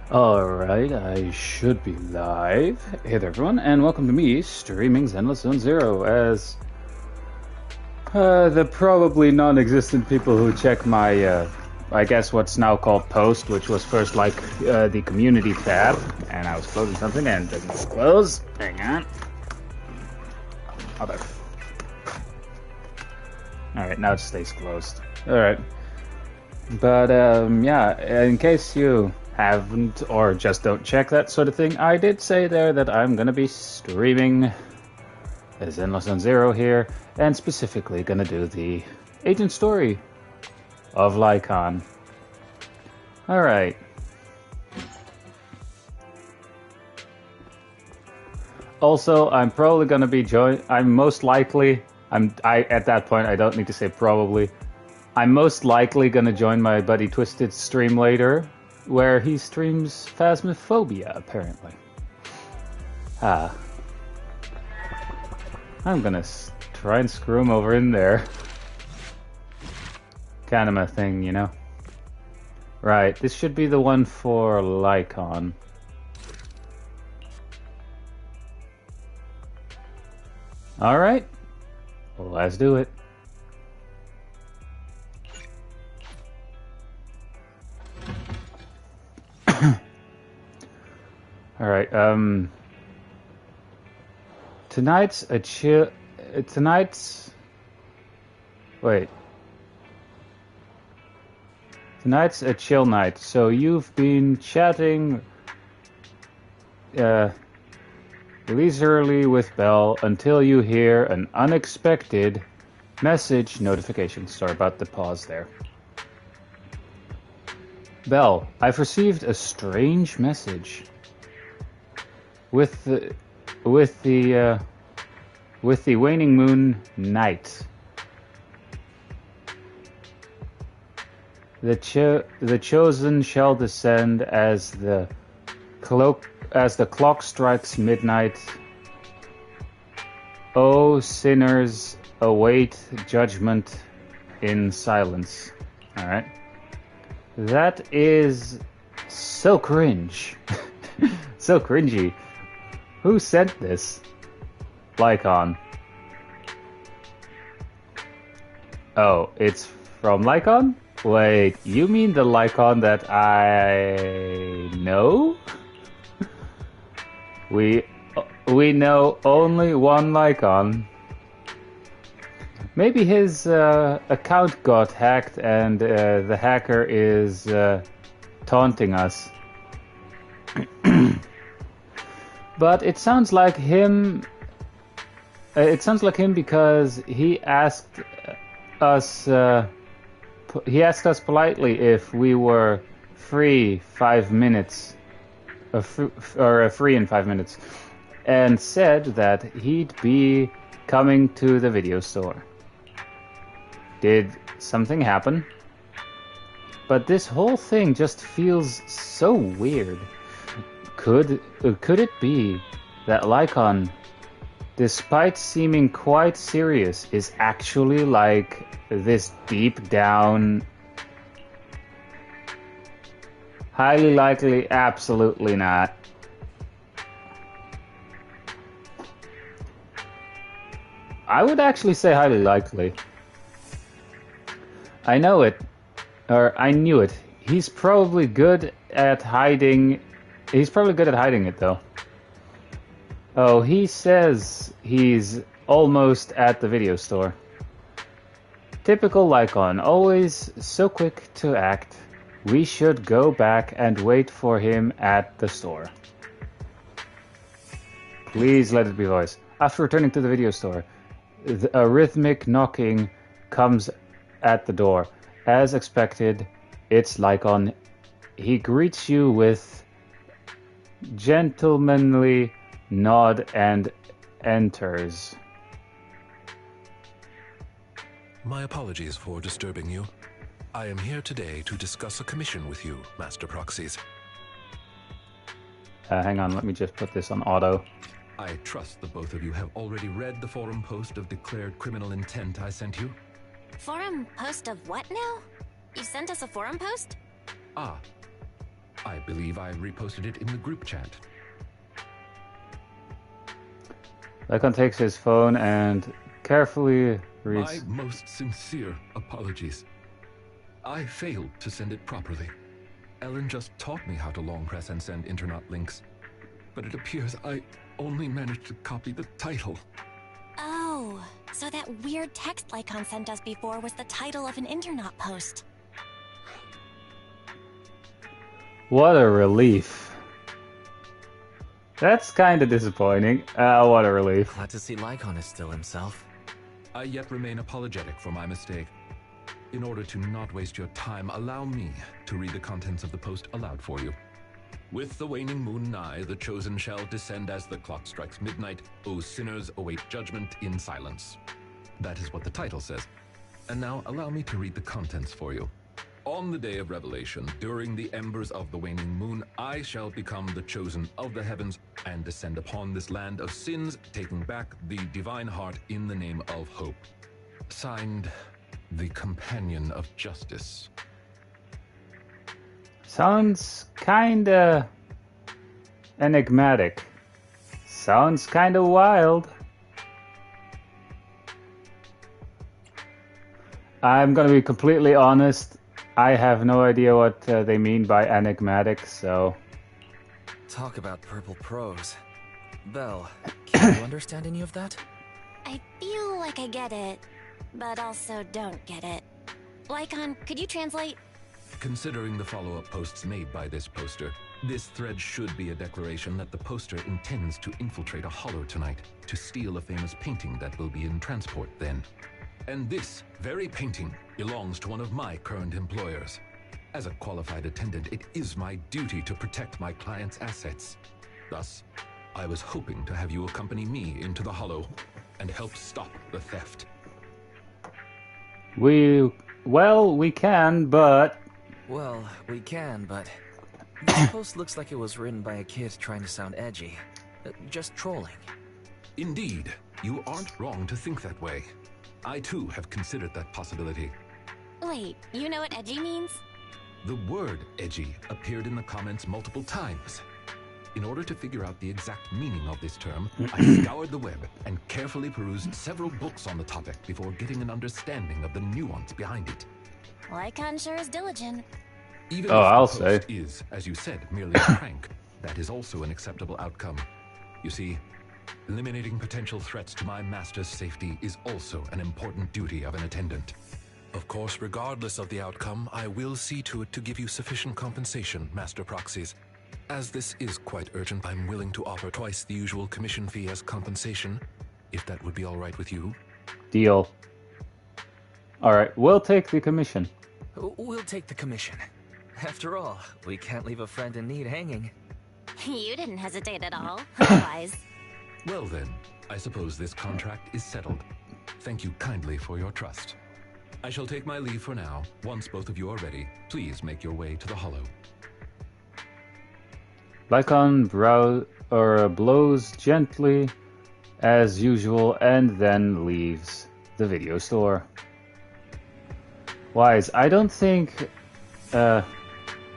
Alright, I should be live. Hey there everyone, and welcome to me streaming Zenless Zone Zero as the probably non-existent people who check my, I guess what's now called post, which was first like the community tab, and I was closing something and it doesn't close. Hang on. Other. Alright, now it stays closed. Alright. But yeah, in case you haven't or just don't check that sort of thing, I did say there that I'm gonna be streaming Zenless on Zero here, and specifically gonna do the agent story of Lycaon. Alright. Also, I'm probably gonna be I'm most likely at that point I don't need to say probably. I'm most likely gonna join my buddy Twisted stream later, where he streams Phasmophobia, apparently. I'm gonna try and screw him over in there. Kind of a thing, you know? Right, this should be the one for lycaon. Alright, well, let's do it. Alright, tonight's a chill night, so you've been chatting leisurely with Belle until you hear an unexpected message notification. Sorry about the pause there. Belle, I've received a strange message. With the waning moon night. The chosen shall descend as the clock strikes midnight. O sinners, await judgment in silence. All right. That is so cringe. So cringy. Who sent this? Lycaon. Oh, it's from Lycaon? Wait, you mean the Lycaon that I know? We know only one Lycaon. Maybe his account got hacked and the hacker is taunting us. But it sounds like him. It sounds like him because he asked us. He asked us politely if we were free 5 minutes, free in 5 minutes, and said that he'd be coming to the video store. Did something happen? But this whole thing just feels so weird. Could it be that Lycaon, despite seeming quite serious, is actually like this deep down? Highly likely, absolutely not. I would actually say highly likely. I know it, or I knew it. He's probably good at hiding. He's probably good at hiding it, though. Oh, he says he's almost at the video store. Typical Lycaon, always so quick to act. We should go back and wait for him at the store. Please let it be voice. After returning to the video store, a rhythmic knocking comes at the door. As expected, it's Lycaon. He greets you with gentlemanly nod and enters. My apologies for disturbing you. I am here today to discuss a commission with you, Master Proxies. Hang on, let me just put this on auto. I trust the both of you have already read the forum post of declared criminal intent I sent you. Forum post of what now? You sent us a forum post? Ah, I believe I reposted it in the group chat. Lycaon takes his phone and carefully reads. My most sincere apologies. I failed to send it properly. Ellen just taught me how to long press and send internet links. But it appears I only managed to copy the title. Oh, so that weird text Lycaon sent us before was the title of an internet post. What a relief. That's kind of disappointing. What a relief. Glad to see Lycaon is still himself. I yet remain apologetic for my mistake. In order to not waste your time, allow me to read the contents of the post aloud for you. With the waning moon nigh, the chosen shall descend as the clock strikes midnight. O sinners, await judgment in silence. That is what the title says. And now allow me to read the contents for you. On the day of revelation, during the embers of the waning moon, I shall become the chosen of the heavens and descend upon this land of sins, taking back the divine heart in the name of hope. Signed, the Companion of Justice. Sounds kinda enigmatic. Sounds kinda wild. I'm gonna be completely honest. I have no idea what they mean by enigmatic, so... Talk about purple prose. Belle, can you understand any of that? I feel like I get it, but also don't get it. Lycaon, could you translate? Considering the follow-up posts made by this poster, this thread should be a declaration that the poster intends to infiltrate a hollow tonight to steal a famous painting that will be in transport then. And this very painting belongs to one of my current employers. As a qualified attendant, it is my duty to protect my client's assets. Thus, I was hoping to have you accompany me into the hollow and help stop the theft. We can, but... Well, we can, but... This post looks like it was written by a kid trying to sound edgy. Just trolling. Indeed, you aren't wrong to think that way. I too have considered that possibility. Wait, you know what edgy means? The word edgy appeared in the comments multiple times. In order to figure out the exact meaning of this term, I scoured the web and carefully perused several books on the topic before getting an understanding of the nuance behind it. Lycaon sure is diligent. Even if I'll the post say. is, as you said, merely a prank, that is also an acceptable outcome. You see, eliminating potential threats to my master's safety is also an important duty of an attendant. Of course, regardless of the outcome, I will see to it to give you sufficient compensation, Master Proxies. As this is quite urgent, I'm willing to offer twice the usual commission fee as compensation, if that would be all right with you. Deal. Alright, we'll take the commission. We'll take the commission. After all, we can't leave a friend in need hanging. You didn't hesitate at all. Otherwise. Well then, I suppose this contract is settled. Thank you kindly for your trust. I shall take my leave for now. Once both of you are ready, please make your way to the hollow. Lycaon blows gently as usual and then leaves the video store. Wise, I don't think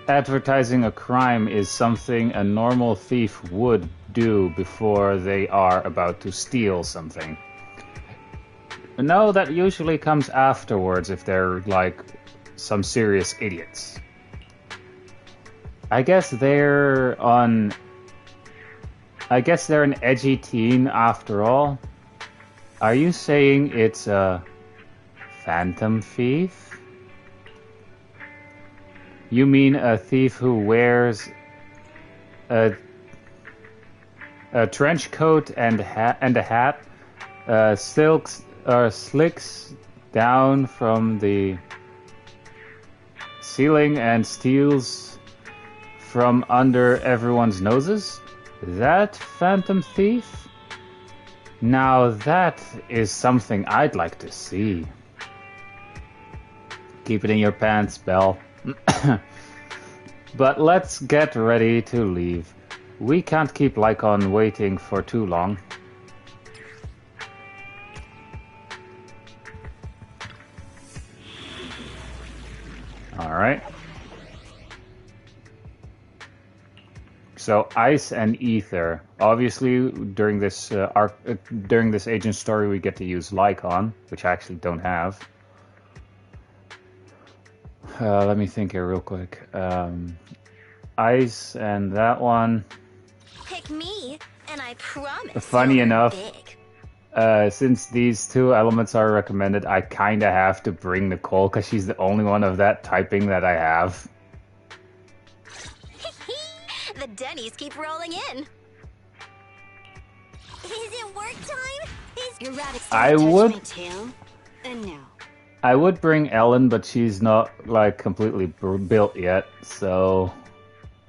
advertising a crime is something a normal thief would do before they are about to steal something. No, that usually comes afterwards if they're like some serious idiots. I guess they're an edgy teen after all. Are you saying it's a phantom thief? You mean a thief who wears a trench coat and a hat, slicks down from the ceiling and steals from under everyone's noses? That phantom thief? Now that is something I'd like to see. Keep it in your pants, Belle. But let's get ready to leave. We can't keep Lycaon waiting for too long. Alright. So ice and ether. Obviously, during this during this agent story, we get to use lycaon, which I actually don't have. Let me think here real quick. Ice and that one. Pick me, and I promise. Funny you'll enough, big. since these two elements are recommended, I kind of have to bring Nicole because she's the only one of that typing that I have. The Denny's keep rolling in. Is it work time? Erratic I would. My tail. No. I would bring Ellen, but she's not like completely built yet. So,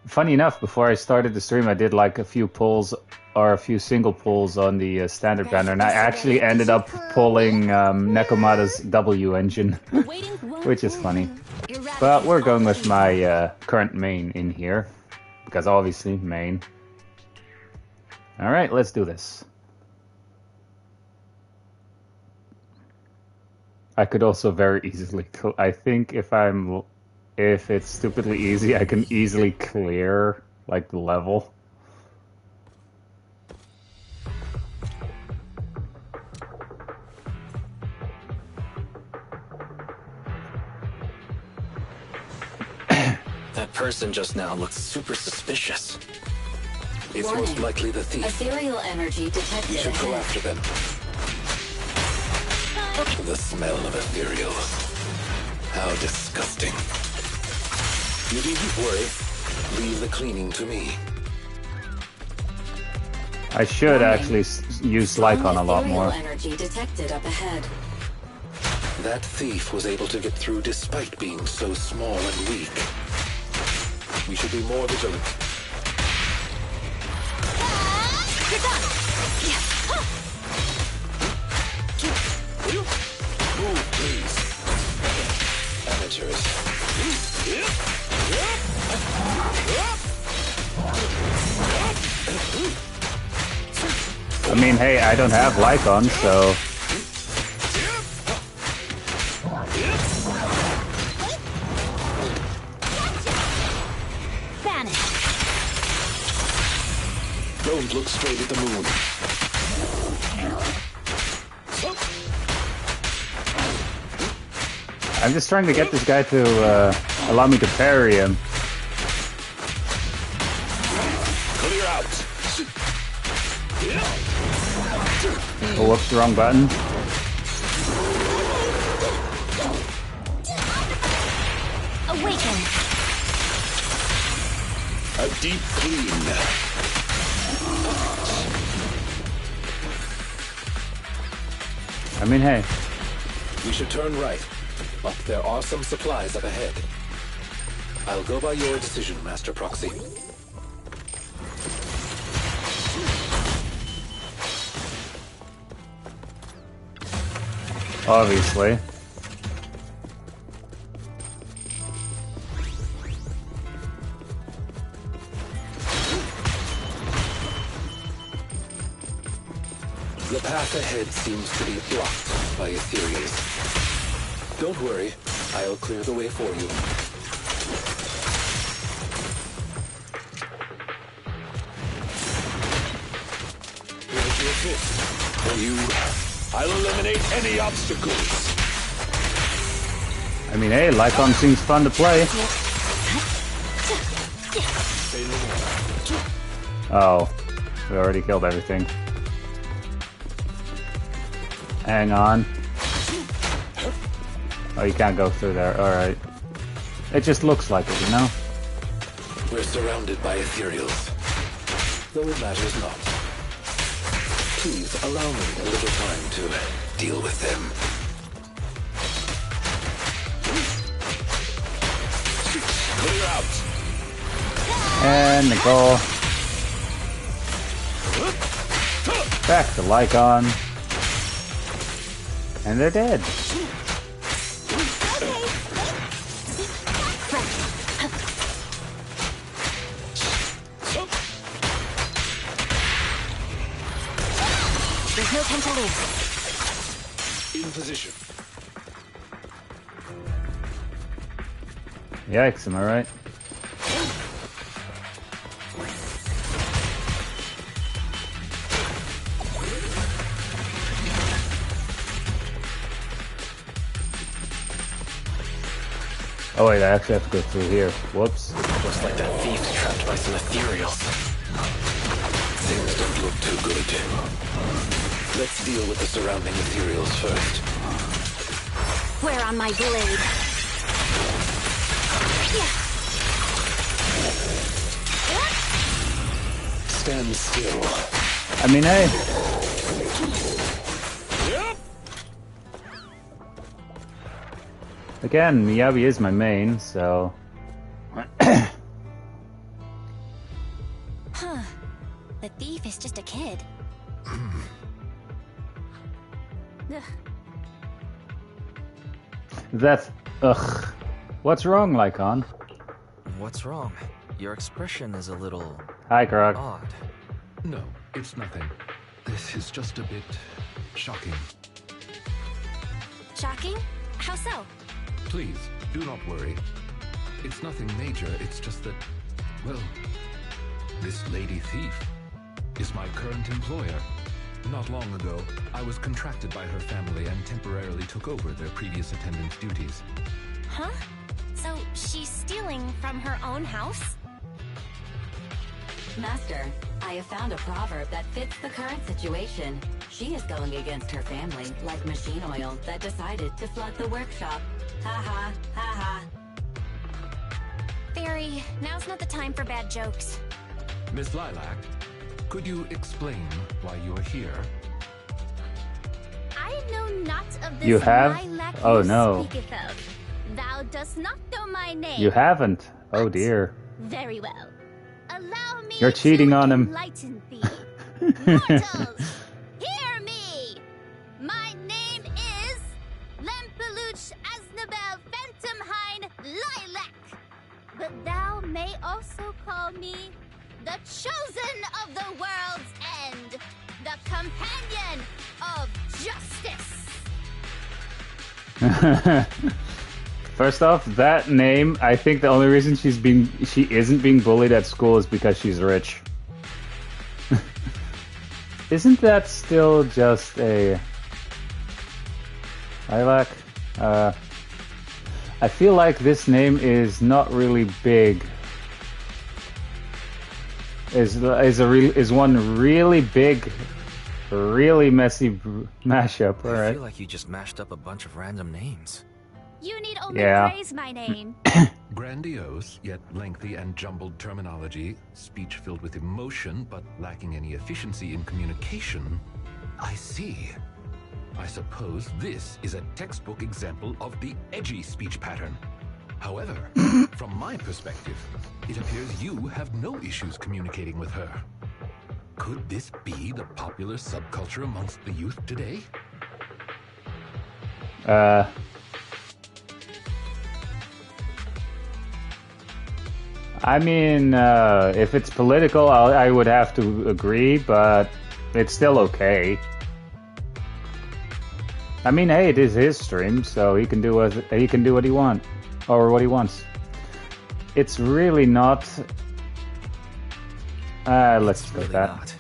funny enough, before I started the stream, I did like a few pulls or a few single pulls on the standard banner, and I actually ended up pulling Nekomata's W engine, which is funny. But we're going with my current main in here, because obviously main. All right, let's do this. I could also very easily. I think if it's stupidly easy, I can easily clear like the level. That person just now looks super suspicious. It's Warning. most likely the thief. Ethereal energy detected We should go ahead. after them. The smell of ethereals. How disgusting. You needn't worry. Leave the cleaning to me. I should actually use lycaon a lot Ethereal more. energy detected up ahead. That thief was able to get through despite being so small and weak. We should be more vigilant. You're done. Yes. Move, please. Amateurs. I mean, hey, I don't have lycaon, so Vanish. Don't look straight at the moon. I'm just trying to get this guy to allow me to parry him. Clear out. Oh, whoops, wrong button. Awaken. A deep clean. I mean, hey, We should turn right, but there are some supplies up ahead. I'll go by your decision, Master Proxy. obviously. The path ahead seems to be blocked by ethereals. Don't worry, I'll clear the way for you. Here's your fist. For you, I'll eliminate any obstacles. I mean, hey, lycaon seems fun to play. Say no more. Oh, we already killed everything. Hang on. Oh, you can't go through there. Alright. It just looks like it, you know? We're surrounded by ethereals, though it matters not. Please allow me a little time to deal with them. Clear out. And Nicole. Back to lycaon. And they're dead. There's no time to lose. In position. Yikes, am I right? Oh wait, I actually have to go through here. Whoops. Looks like that thief's trapped by some ethereals. Things don't look too good. Let's deal with the surrounding ethereals first. Where on my blade? Stand still. I mean, hey. Again, Miyabi is my main, so... Huh. The thief is just a kid. Ugh. Ugh. What's wrong, Lycaon? What's wrong? Your expression is a little Hi, Grog. odd. No, it's nothing. This is just a bit shocking. Shocking? How so? Please, do not worry. It's nothing major, it's just that, well, this lady thief is my current employer. Not long ago, I was contracted by her family and temporarily took over their previous attendant's duties. Huh? So she's stealing from her own house? Master, I have found a proverb that fits the current situation. She is going against her family, like machine oil that decided to flood the workshop. Ha ha, ha ha. Fairy, now's not the time for bad jokes. Miss Lilac, could you explain why you are here? I know not of this You have? lilac Oh, you no. speaketh of. Thou dost not know my name. You haven't? Oh dear. Very well. Allow me You're cheating to on him. enlighten thee. Mortals, hear me! My name is Lempeluch Aznabel Phantomhine Lilac. But thou may also call me the chosen of the world's end, the companion of justice. First off, that name, I think the only reason she isn't being bullied at school is because she's rich. Isn't that still just a lilac? I feel like this name is not really big. Is one really big, really messy mashup. All I right. feel like you just mashed up a bunch of random names. You need only Yeah. praise my name. Grandiose, yet lengthy and jumbled terminology, speech filled with emotion but lacking any efficiency in communication. I see. I suppose this is a textbook example of the edgy speech pattern. However, from my perspective, it appears you have no issues communicating with her. Could this be the popular subculture amongst the youth today? I mean, if it's political, I would have to agree, but it's still okay. I mean, hey, it is his stream, so he can do what he wants, or what he wants. It's really not. Let's It's go really with that. not.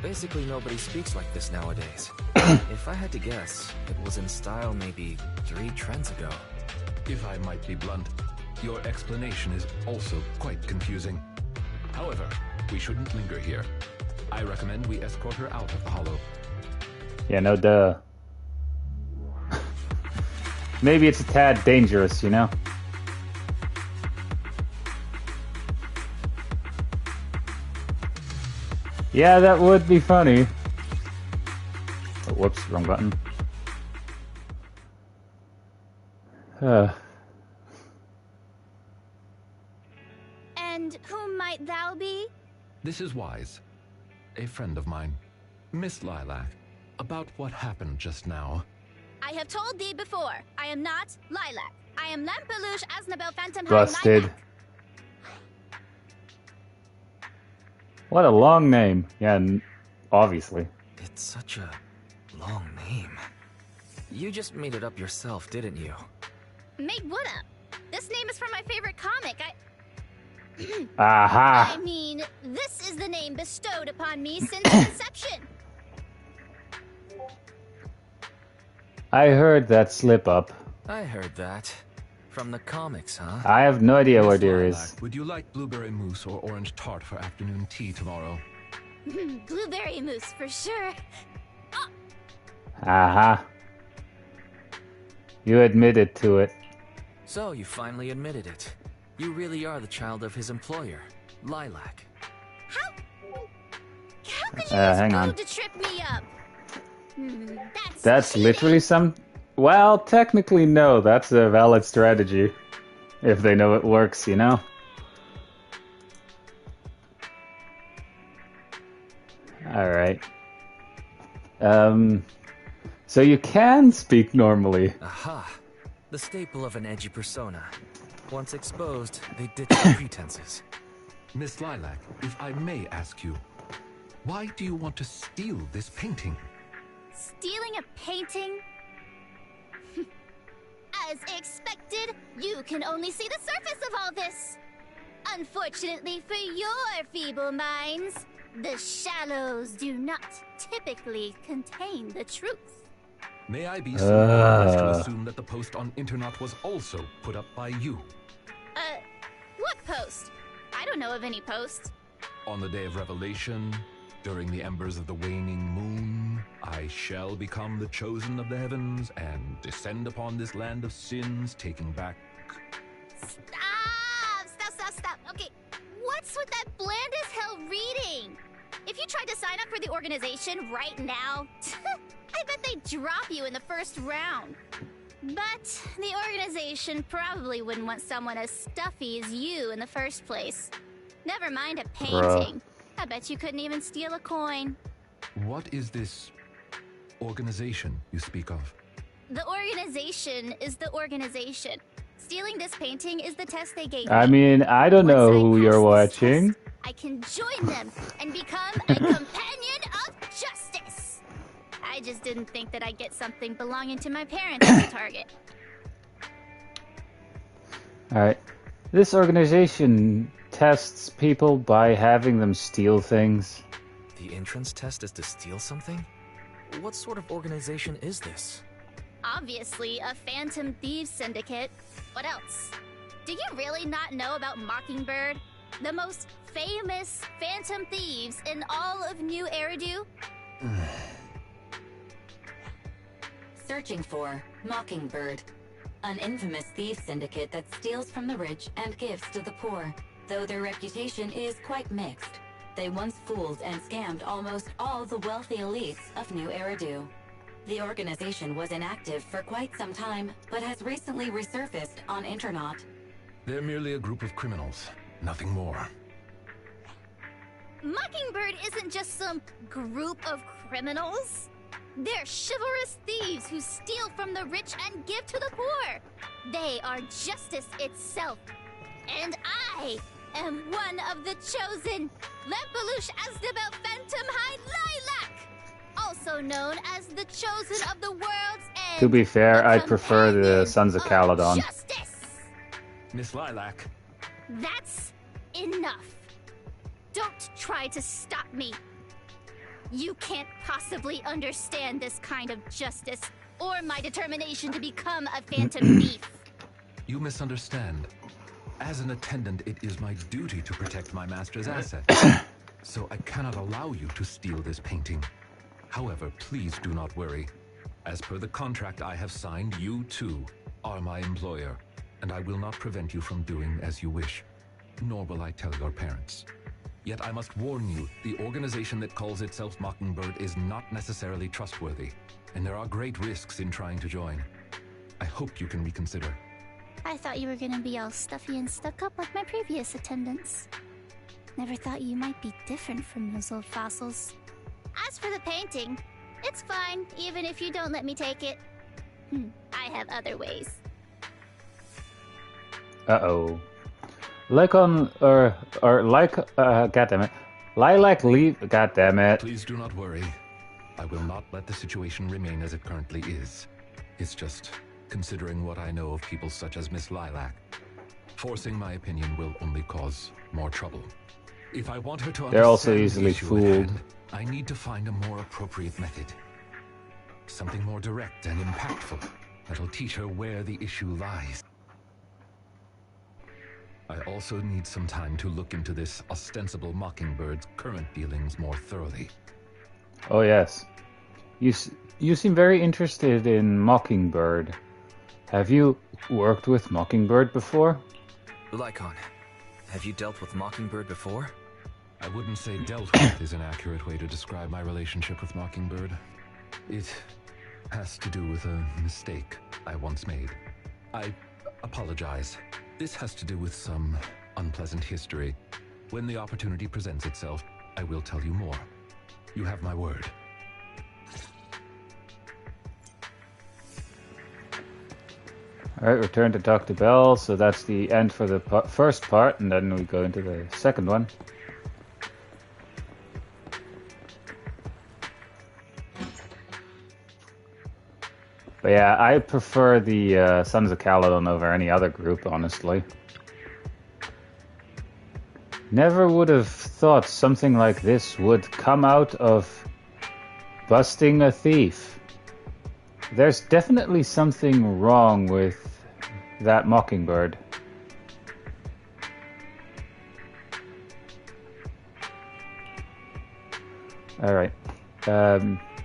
Basically, nobody speaks like this nowadays. If I had to guess, it was in style maybe 3 trends ago. If I might be blunt, your explanation is also quite confusing. However, we shouldn't linger here. I recommend we escort her out of the hollow. Yeah, no duh. Maybe it's a tad dangerous, you know? Yeah, that would be funny. Oh, whoops, wrong button. And whom might thou be? This is Wise, a friend of mine. Miss Lilac, about what happened just now. I have told thee before, I am not Lilac. I am Lempeluch Aznabel Phantomhine Busted. Lilac. What a long name. Yeah, obviously. It's such a long name. You just made it up yourself, didn't you? Made what up? This name is from my favorite comic. I Aha! mean, this is the name bestowed upon me since conception. I heard that slip up. I heard that. From the comics, huh? I have no idea what Miss there Lilac, is. would you like blueberry mousse or orange tart for afternoon tea tomorrow? Blueberry mousse for sure. Aha. You admitted to it. So, you finally admitted it. You really are the child of his employer, Lilac. How could you hang use on. food to trip me up? That's cheating. literally some... Well, technically no, that's a valid strategy. If they know it works, you know? Alright. So you can speak normally. Aha! The staple of an edgy persona. Once exposed, they ditch their pretenses. Miss Lilac, if I may ask you, why do you want to steal this painting? Stealing a painting? As expected, you can only see the surface of all this. Unfortunately for your feeble minds, the shallows do not typically contain the truth. May I be so honest to assume that the post on Internet was also put up by you? What post? I don't know of any post. On the day of revelation, during the embers of the waning moon, I shall become the chosen of the heavens and descend upon this land of sins, taking back... Stop. Okay, what's with that bland as hell reading? If you tried to sign up for the organization right now, I bet they'd drop you in the first round. But the organization probably wouldn't want someone as stuffy as you in the first place. Never mind a painting. I bet you couldn't even steal a coin. What is this organization you speak of? The organization is the organization. Stealing this painting is the test they gave me. I mean, I don't know Once I who pass you're this watching. test, I can join them and become a companion of justice. I just didn't think that I'd get something belonging to my parents as a target. Alright. This organization tests people by having them steal things. The entrance test is to steal something? What sort of organization is this? Obviously, a Phantom Thieves Syndicate. What else? Do you really not know about Mockingbird? The most famous Phantom Thieves in all of New Eridu? Searching for Mockingbird, an infamous thief syndicate that steals from the rich and gives to the poor. Though their reputation is quite mixed, they once fooled and scammed almost all the wealthy elites of New Eridu. The organization was inactive for quite some time, but has recently resurfaced on Internet. They're merely a group of criminals, nothing more. Mockingbird isn't just some group of criminals. They're chivalrous thieves who steal from the rich and give to the poor. They are justice itself. And I am one of the chosen. Lempelush Asdabel Phantom High Lilac, also known as the chosen of the world's end. To be fair, the I'd prefer the companion Sons of of Caledon. Justice. Miss Lilac, That's enough. Don't try to stop me. You can't possibly understand this kind of justice or my determination to become a phantom thief. you misunderstand. As an attendant, it is my duty to protect my master's assets. So I cannot allow you to steal this painting. However, please do not worry. As per the contract I have signed, you too are my employer, and I will not prevent you from doing as you wish, nor will I tell your parents. Yet I must warn you, the organization that calls itself Mockingbird is not necessarily trustworthy, and there are great risks in trying to join. I hope you can reconsider. I thought you were gonna be all stuffy and stuck up like my previous attendants. Never thought you might be different from those old fossils. As for the painting, it's fine, even if you don't let me take it. I have other ways. Uh-oh. Lycaon, or like, goddammit. Lilac leave, goddammit. Please do not worry. I will not let the situation remain as it currently is. It's just, considering what I know of people such as Miss Lilac, forcing my opinion will only cause more trouble. If I want her to They're also understand easily the issue at fooled. hand, I need to find a more appropriate method. Something more direct and impactful that'll teach her where the issue lies. I also need some time to look into this ostensible Mockingbird's current dealings more thoroughly. Oh yes. You seem very interested in Mockingbird. Have you worked with Mockingbird before? Lycaon, have you dealt with Mockingbird before? I wouldn't say dealt with is an accurate way to describe my relationship with Mockingbird. It has to do with a mistake I once made. I apologize. This has to do with some unpleasant history. When the opportunity presents itself, I will tell you more. You have my word. Alright, return to Dr. Bell, so that's the end for the first part, and then we go into the second one. But yeah, I prefer the Sons of Caledon over any other group, honestly. Never would have thought something like this would come out of busting a thief. There's definitely something wrong with that Mockingbird. Alright.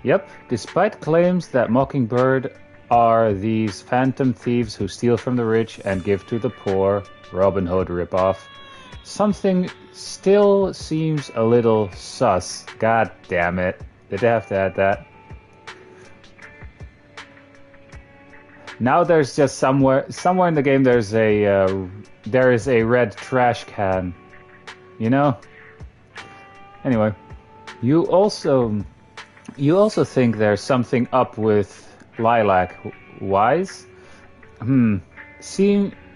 Yep. Despite claims that Mockingbird are these phantom thieves who steal from the rich and give to the poor, Robin Hood ripoff, something still seems a little sus. God damn it. Did they have to add that? Now there's just somewhere in the game there is a red trash can, you know. Anyway, you also think there's something up with Lilac. Wise?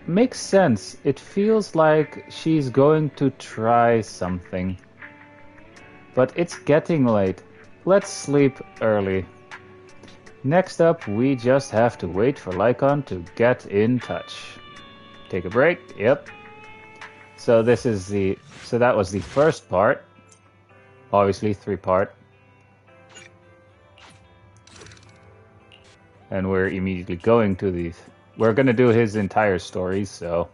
Makes sense. It feels like she's going to try something, but it's getting late. Let's sleep early. Next up, we just have to wait for Lycaon to get in touch. Take a break. Yep. So that was the first part. Obviously, 3-part. And we're immediately going to these. We're gonna do his entire story, so.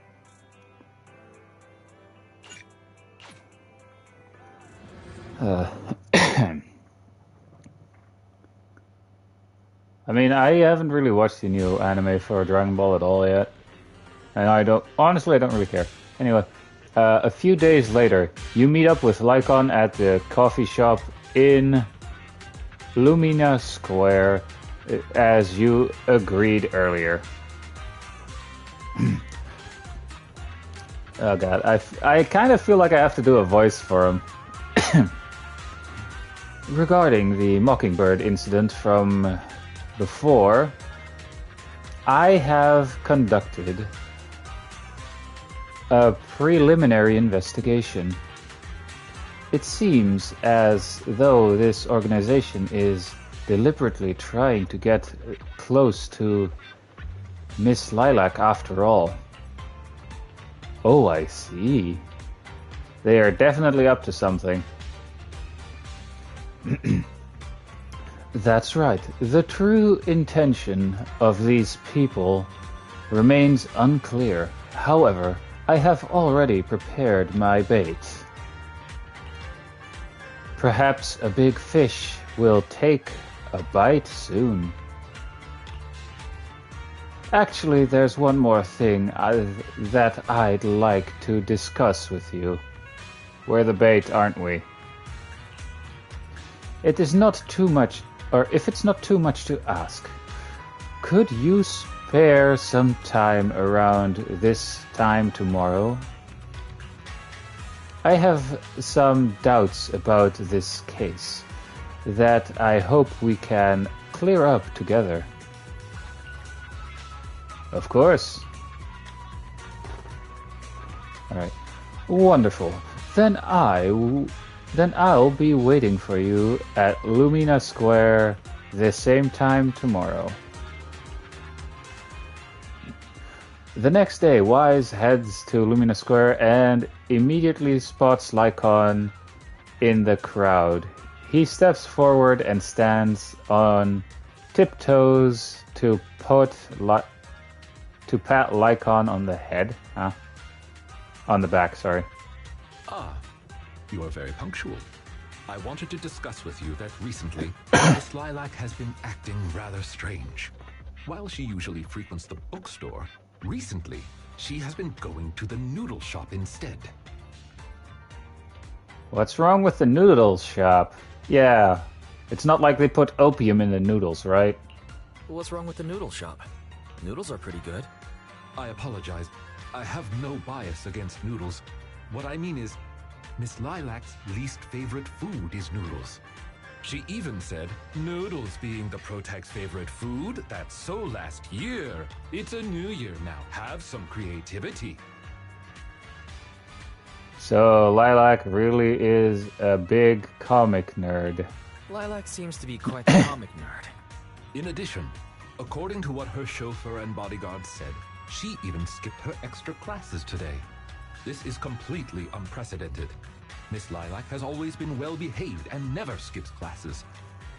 I mean, I haven't really watched the new anime for Dragon Ball at all yet. And I don't really care. Anyway, a few days later, you meet up with Lycaon at the coffee shop in Lumina Square, as you agreed earlier. Oh god, I kind of feel like I have to do a voice for him. Regarding the Mockingbird incident from before, I have conducted a preliminary investigation. It seems as though this organization is deliberately trying to get close to Miss Lilac after all. Oh, I see. They are definitely up to something. That's right. The true intention of these people remains unclear. However, I have already prepared my bait. Perhaps a big fish will take a bite soon. Actually, there's one more thing that I'd like to discuss with you. We're the bait, aren't we? It is not too much, or if it's not too much to ask, could you spare some time around this time tomorrow? I have some doubts about this case that I hope we can clear up together. Of course. Alright. Wonderful. Then I'll be waiting for you at Lumina Square the same time tomorrow. The next day, Wise heads to Lumina Square and immediately spots Lycaon in the crowd. He steps forward and stands on tiptoes to pat Lycaon on the head. Huh? On the back, sorry. Ah, you are very punctual. I wanted to discuss with you that recently, Miss Lilac has been acting rather strange. While she usually frequents the bookstore, recently, she has been going to the noodle shop instead. What's wrong with the noodles shop? Yeah, it's not like they put opium in the noodles, right? What's wrong with the noodle shop? Noodles are pretty good. I apologize. I have no bias against noodles. What I mean is, Miss Lilac's least favorite food is noodles. She even said, noodles being the Protag's favorite food, that's so last year. It's a new year now. Have some creativity. So Lilac really is a big comic nerd. Lilac seems to be quite the comic nerd. In addition, according to what her chauffeur and bodyguard said, she even skipped her extra classes today. This is completely unprecedented. Miss Lilac has always been well behaved and never skips classes.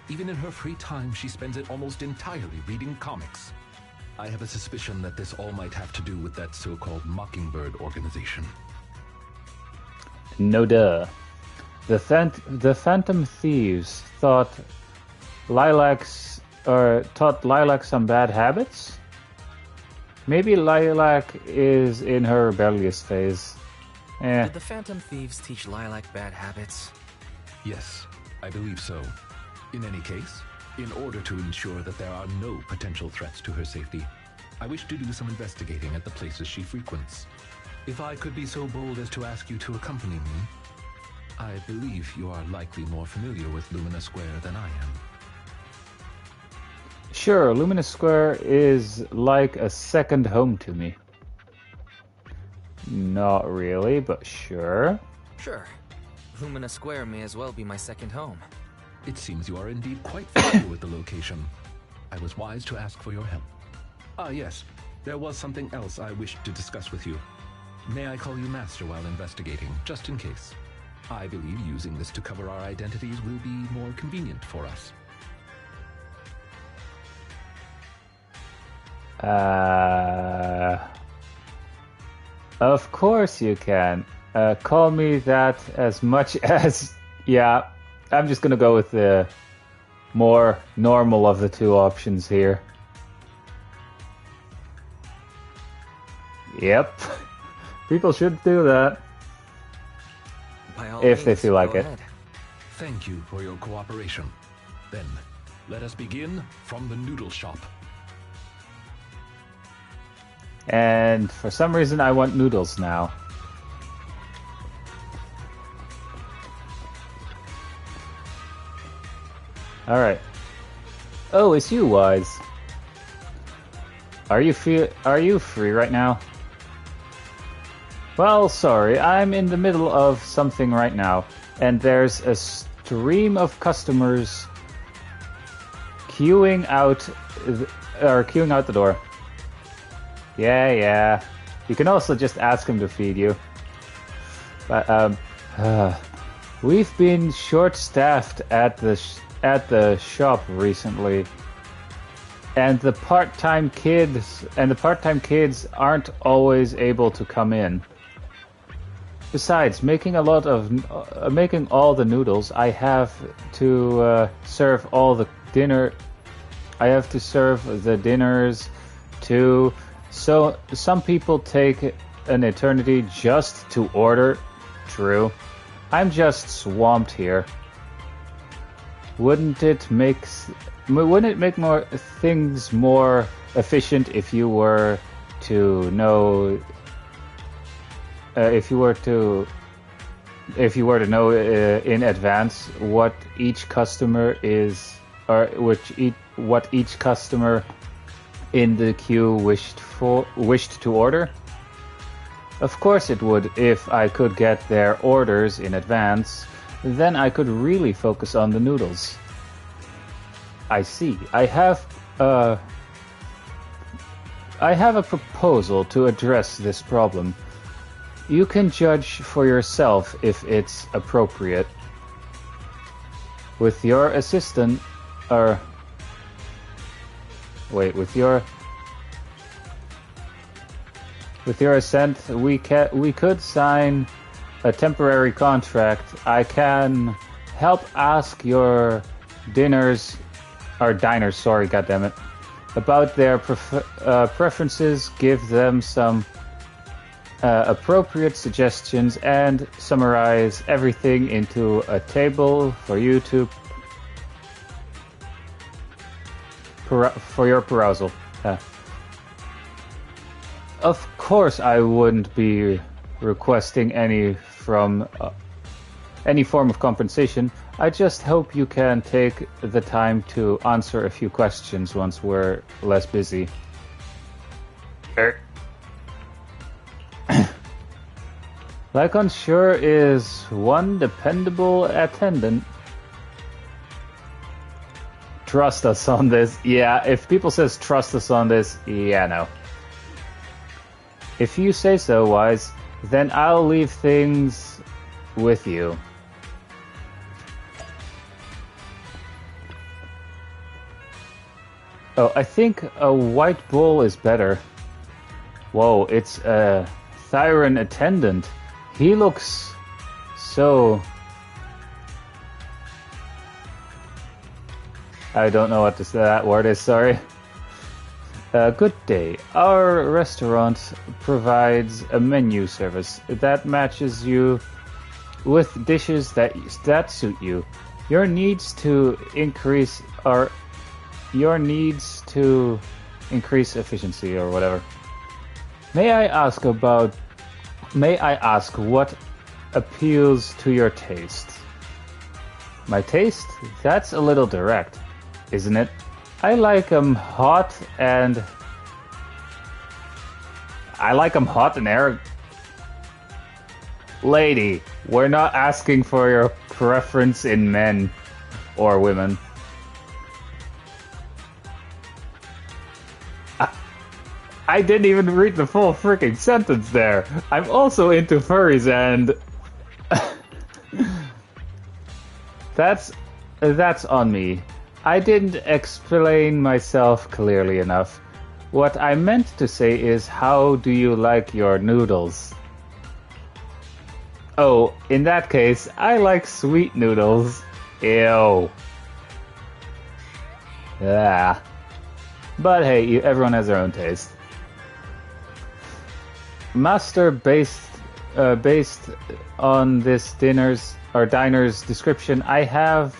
Even in her free time, she spends it almost entirely reading comics. I have a suspicion that this all might have to do with that so-called Mockingbird organization. No duh. The Phantom Thieves taught Lilac some bad habits? Maybe Lilac is in her rebellious phase. Did the Phantom Thieves teach Lilac bad habits? Yes, I believe so. In any case, in order to ensure that there are no potential threats to her safety, I wish to do some investigating at the places she frequents. If I could be so bold as to ask you to accompany me, I believe you are likely more familiar with Lumina Square than I am. Sure, Lumina Square is like a second home to me. Not really, but sure. Sure. Lumina Square may as well be my second home. It seems you are indeed quite familiar with the location. I was wise to ask for your help. Ah, yes. There was something else I wished to discuss with you. May I call you Master while investigating, just in case? I believe using this to cover our identities will be more convenient for us. Of course you can. Call me that as much as... Yeah, I'm just gonna go with the more normal of the two options here. Yep. People should do that. By all If they means, feel like go it. ahead. Thank you for your cooperation. Then, let us begin from the noodle shop. And for some reason I want noodles now. Alright. Oh, it's you, Wise. Are you free right now? Well, sorry, I'm in the middle of something right now, and there's a stream of customers queuing out the door. Yeah. You can also just ask him to feed you. But we've been short-staffed at the shop recently, and the part-time kids aren't always able to come in. Besides, making all the noodles, I have to serve all the dinner. I have to serve the dinners too. So some people take an eternity just to order. True. I'm just swamped here. Wouldn't it make more things more efficient if you were to know if you were to know in advance what each customer is, or what each customer in the queue wished to order? Of course it would. If I could get their orders in advance, then I could really focus on the noodles. I see. I have a proposal to address this problem. You can judge for yourself if it's appropriate. With your assistant, With your assent, we could sign a temporary contract. I can help ask your diners sorry, goddammit, about their preferences, give them some appropriate suggestions, and summarize everything into a table for you to for your perusal. Of course, I wouldn't be requesting any form of compensation. I just hope you can take the time to answer a few questions once we're less busy. Lycaon sure is one dependable attendant. Trust us on this. Yeah, if people says trust us on this, yeah, no. If you say so, Wise, then I'll leave things with you. Oh, I think a white bull is better. Whoa, it's a Thyran attendant. He looks so... I don't know what that word is, sorry. Good day. Our restaurant provides a menu service that matches you with dishes that suit you. Your needs to increase efficiency or whatever. May I ask what appeals to your taste? My taste? That's a little direct, isn't it? I like 'em hot and arrogant. Lady, we're not asking for your preference in men or women. I didn't even read the full freaking sentence there. I'm also into furries and... That's on me. I didn't explain myself clearly enough. What I meant to say is, how do you like your noodles? Oh, in that case, I like sweet noodles. Ew. Yeah. But hey, everyone has their own taste. Master, based on this diner's description, I have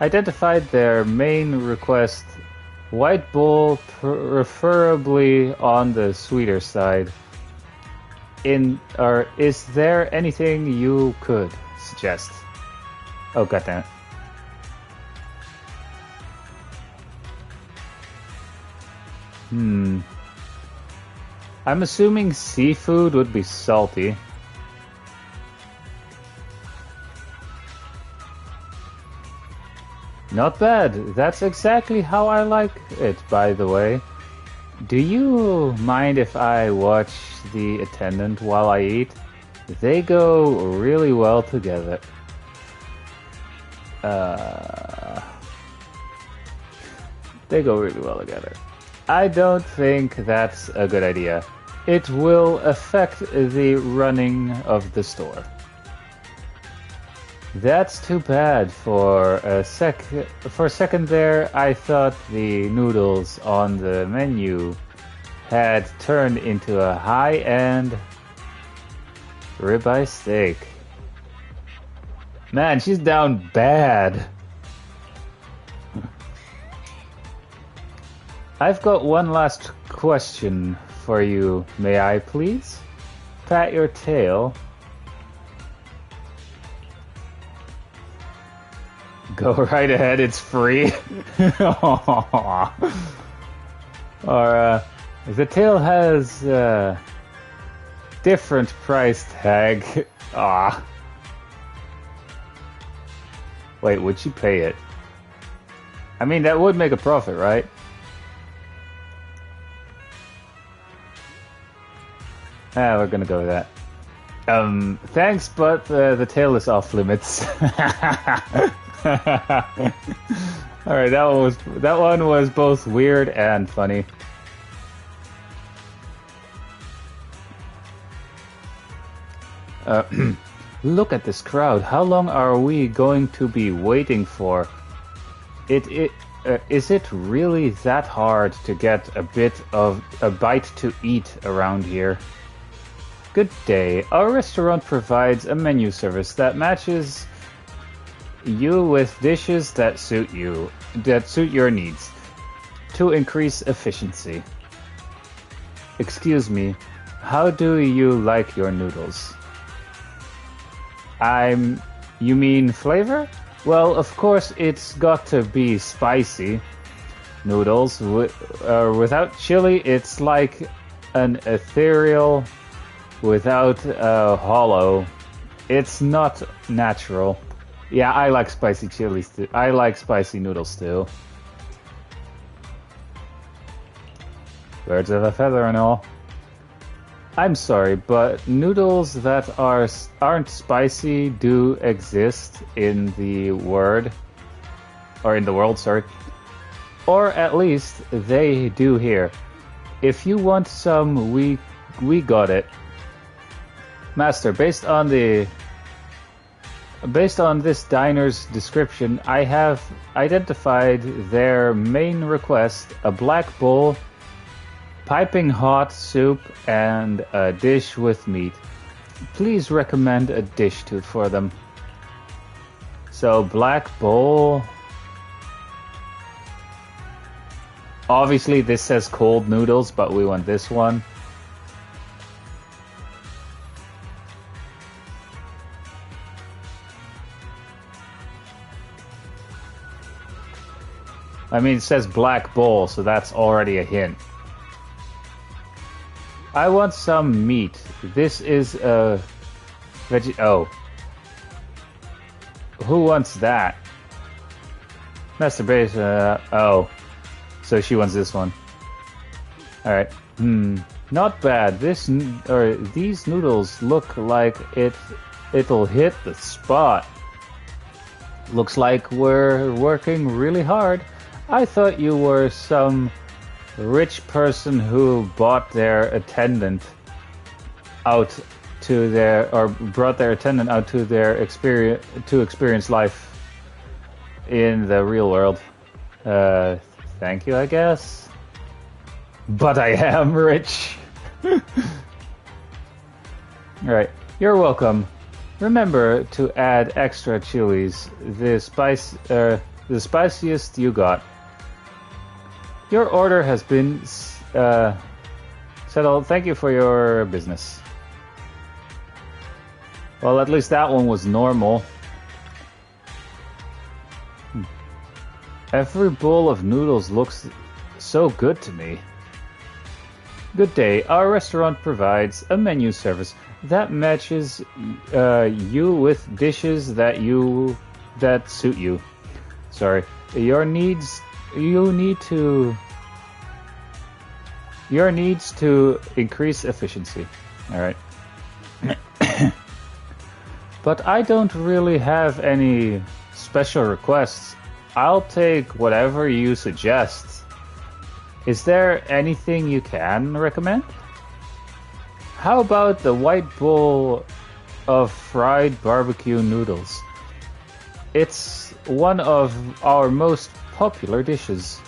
identified their main request: white bull, preferably on the sweeter side. Is there anything you could suggest? Oh, goddammit. I'm assuming seafood would be salty. Not bad. That's exactly how I like it, by the way. Do you mind if I watch the attendant while I eat? They go really well together. They go really well together. I don't think that's a good idea. It will affect the running of the store. That's too bad. For a second there, I thought the noodles on the menu had turned into a high-end ribeye steak. Man, she's down bad. I've got one last question for you. May I please? Pat your tail. Go right ahead, it's free. Or, the tail has different price tag. Aw. Wait, would she pay it? I mean, that would make a profit, right? We're gonna go with that. Thanks, but the tail is off limits. Alright, that one was both weird and funny. Look at this crowd. How long are we going to be waiting for? Is it really that hard to get a bite to eat around here? Good day. Our restaurant provides a menu service that matches you with dishes that suit your needs to increase efficiency. Excuse me, how do you like your noodles? You mean flavor? Well, of course it's got to be spicy. Noodles without chili, it's like an ethereal without hollow. It's not natural. Yeah, I like spicy chilies too. I like spicy noodles too. Birds of a feather and all. I'm sorry, but noodles that aren't spicy do exist in the world, sorry. Or at least they do here. If you want some, we got it. Master, based on this diner's description, I have identified their main request: a black bowl, piping hot soup, and a dish with meat. Please recommend a dish for them. So, black bowl. Obviously, this says cold noodles, but we want this one. I mean, it says black bowl, so that's already a hint. I want some meat. This is a oh. Who wants that? Master Base, oh. So she wants this one. Alright. Not bad. These noodles look like it'll hit the spot. Looks like we're working really hard. I thought you were some rich person who brought their attendant out to experience life in the real world. Thank you, I guess. But I am rich. Alright, you're welcome. Remember to add extra chilies. The spiciest you got. Your order has been settled. Thank you for your business. Well, at least that one was normal. Every bowl of noodles looks so good to me. Good day. Our restaurant provides a menu service that matches you with dishes that suit you. Sorry. Your needs to increase efficiency. All right. But I don't really have any special requests. I'll take whatever you suggest. Is there anything you can recommend? How about the white bowl of fried barbecue noodles? It's one of our most popular dishes.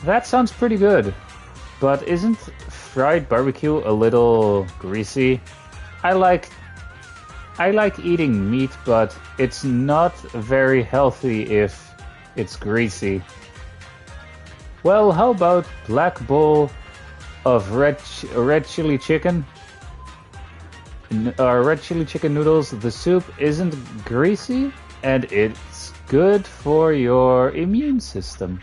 That sounds pretty good, but isn't fried barbecue a little greasy? I like eating meat, but it's not very healthy if it's greasy. Well, how about black bowl of red chili chicken? Red chili chicken noodles. The soup isn't greasy, and it's good for your immune system.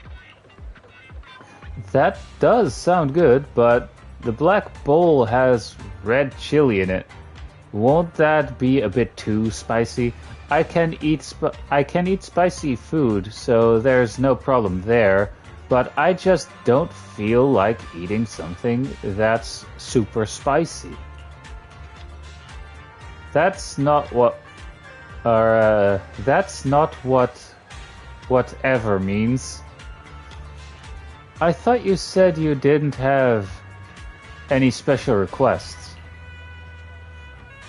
That does sound good, but the black bowl has red chili in it. Won't that be a bit too spicy? I can eat spicy food, so there's no problem there. But I just don't feel like eating something that's super spicy. That's not what whatever means. I thought you said you didn't have any special requests.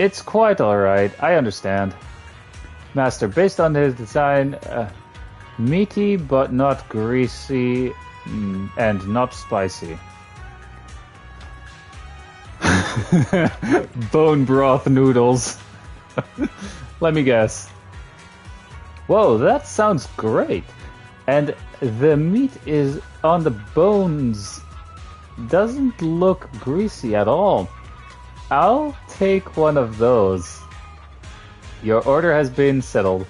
It's quite alright, I understand. Master, based on his design, meaty but not greasy and not spicy. Bone broth noodles. Let me guess. Whoa, that sounds great. And the meat is on the bones. Doesn't look greasy at all. I'll take one of those. Your order has been settled.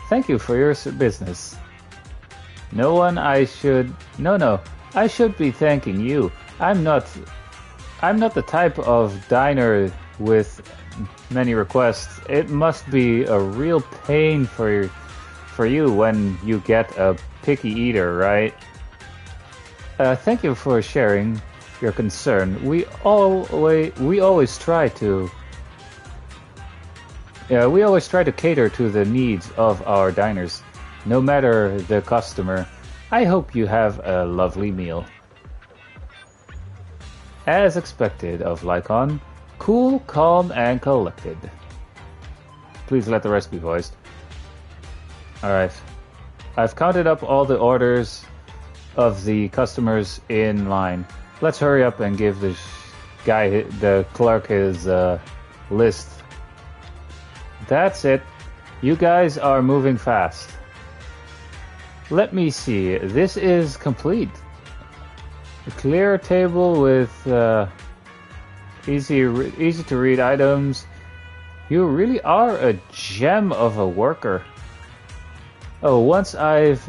Thank you for your business. No, I should be thanking you. I'm not the type of diner with many requests. It must be a real pain for you when you get a picky eater, right? Thank you for sharing your concern. We always try to cater to the needs of our diners, no matter the customer. I hope you have a lovely meal. As expected of Lycaon, cool, calm, and collected. Please let the rest be voiced. Alright. I've counted up all the orders of the customers in line. Let's hurry up and give the clerk his list. That's it. You guys are moving fast. Let me see. This is complete. A clear table with easy to read items. You really are a gem of a worker. Oh, once I've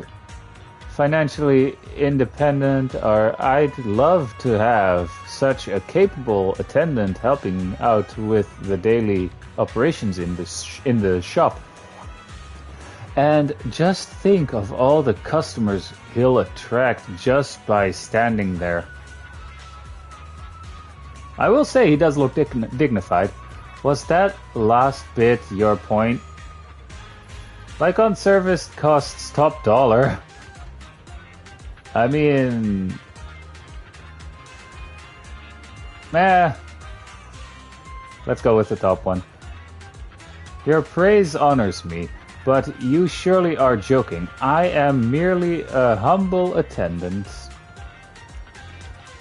financially independent, or I'd love to have such a capable attendant helping out with the daily operations in the shop. And just think of all the customers he'll attract just by standing there. I will say he does look dignified. Was that last bit your point? Lycaon service costs top dollar. I mean... let's go with the top one. Your praise honors me, but you surely are joking. I am merely a humble attendant.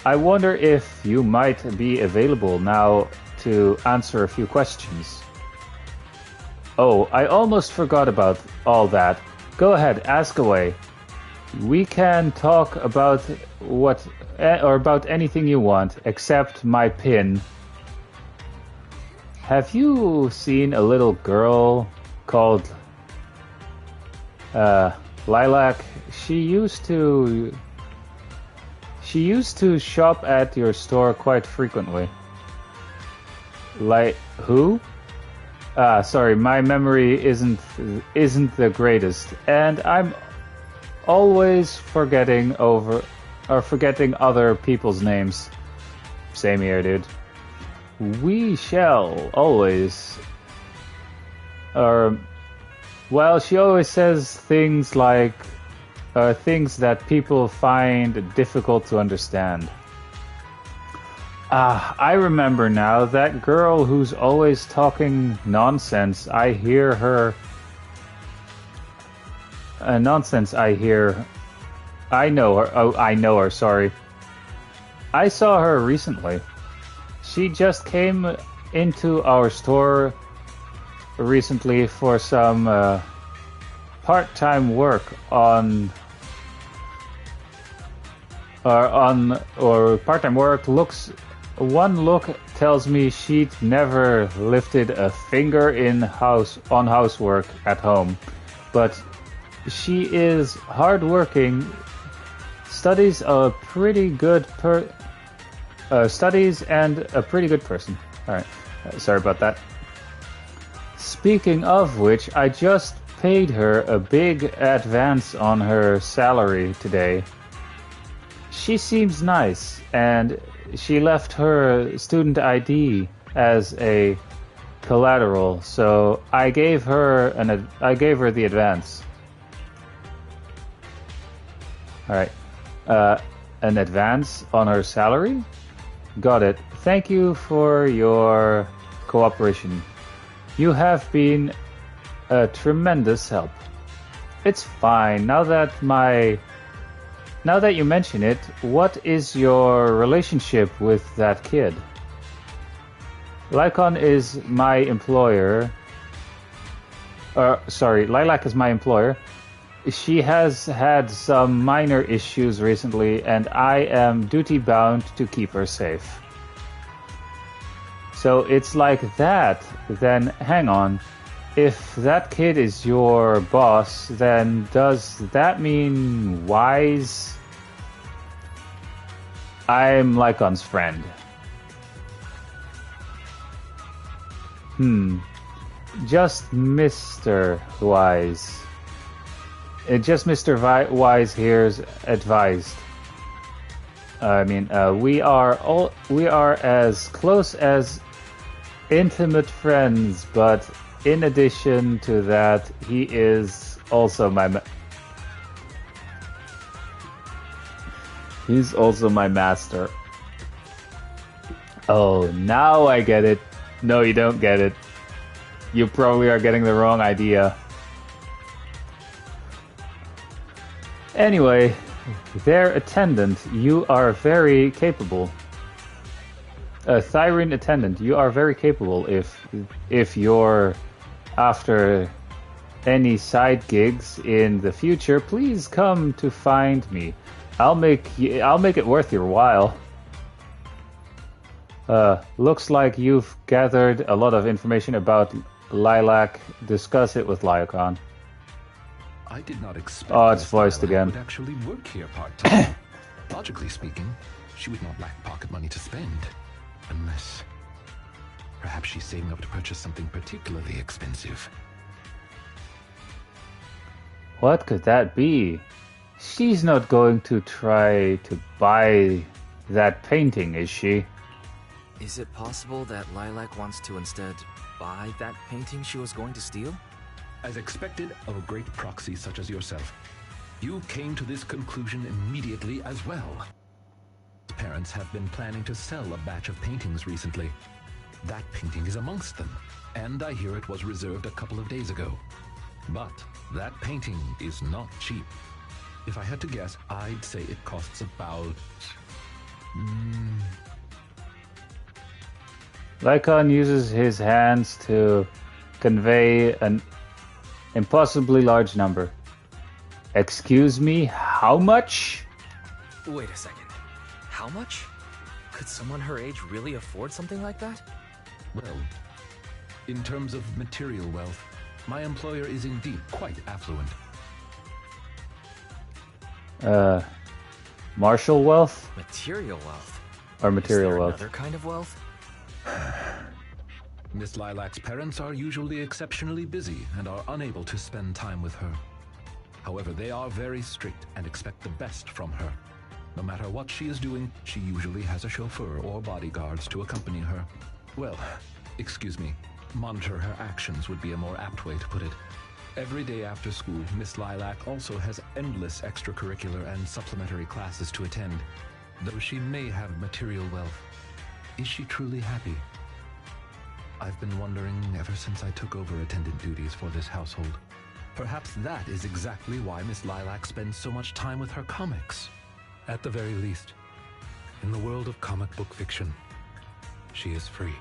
I wonder if you might be available now to answer a few questions. Oh, I almost forgot about all that. Go ahead, ask away. We can talk about about anything you want, except my pin. Have you seen a little girl called Lilac? She used to shop at your store quite frequently. Like who? Sorry, my memory isn't the greatest, and I'm always forgetting other people's names. Same here, dude. We shall always... well, she always says things like... things that people find difficult to understand. I remember now, that girl who's always talking nonsense. I hear her... nonsense, I hear... I know her. Oh, I know her, sorry. I saw her recently. She just came into our store recently for some part-time work or part-time work. One look tells me she'd never lifted a finger on housework at home, but she is hardworking. Studies and a pretty good person. Alright, sorry about that. Speaking of which, I just paid her a big advance on her salary today. She seems nice, and she left her student ID as a collateral, so I gave her the advance. Alright. An advance on her salary? Got it. Thank you for your cooperation. You have been a tremendous help. It's fine. Now that you mention it, what is your relationship with that kid? Lycaon is my employer. Lilac is my employer. She has had some minor issues recently, and I am duty-bound to keep her safe. So it's like that. Then hang on. If that kid is your boss, then does that mean Wise? I'm Lycaon's friend. Just Mr. Wise. Just Mr. Wise here's advised. I mean, we are as close as intimate friends, but in addition to that, he is also he's also my master. Oh, now I get it. No, you don't get it. You probably are getting the wrong idea. Anyway, their attendant, you are very capable. Thyrene attendant, you are very capable if you're after any side gigs in the future, please come to find me. I'll make it worth your while. Looks like you've gathered a lot of information about Lilac. Discuss it with Lycaon. I did not expect it's voiced Lilac again. would actually work here part-time. Logically speaking, she would not lack pocket money to spend. Unless... perhaps she's saving up to purchase something particularly expensive. What could that be? She's not going to try to buy that painting, is she? Is it possible that Lilac wants to instead buy that painting she was going to steal? As expected of a great proxy such as yourself, you came to this conclusion immediately as well. Parents have been planning to sell a batch of paintings recently. That painting is amongst them, and I hear it was reserved a couple of days ago. But that painting is not cheap. If I had to guess, I'd say it costs about... Lycaon uses his hands to convey an impossibly large number. Excuse me, how much? Wait a second. How much? Could someone her age really afford something like that? Well, in terms of material wealth, my employer is indeed quite affluent. Martial wealth? Material wealth? Or material Is there wealth? another kind of wealth? Miss Lilac's parents are usually exceptionally busy and are unable to spend time with her. However, they are very strict and expect the best from her. No matter what she is doing, she usually has a chauffeur or bodyguards to accompany her. Well, excuse me, monitor her actions would be a more apt way to put it. Every day after school, Miss Lilac also has endless extracurricular and supplementary classes to attend. Though she may have material wealth, is she truly happy? I've been wondering ever since I took over attendant duties for this household. Perhaps that is exactly why Miss Lilac spends so much time with her comics. At the very least, in the world of comic book fiction, she is free.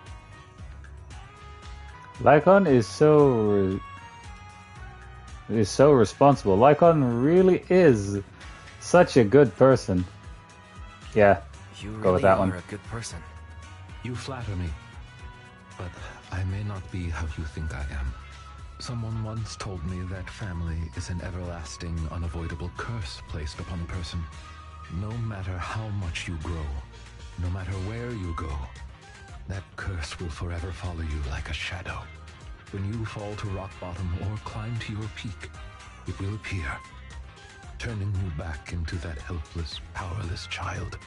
Lycaon is so responsible. Lycaon really is such a good person. Yeah, You go really with that are one. a good person. You flatter me, but I may not be how you think I am. Someone once told me that family is an everlasting, unavoidable curse placed upon a person. No matter how much you grow, no matter where you go, that curse will forever follow you like a shadow. When you fall to rock bottom or climb to your peak, it will appear, turning you back into that helpless, powerless child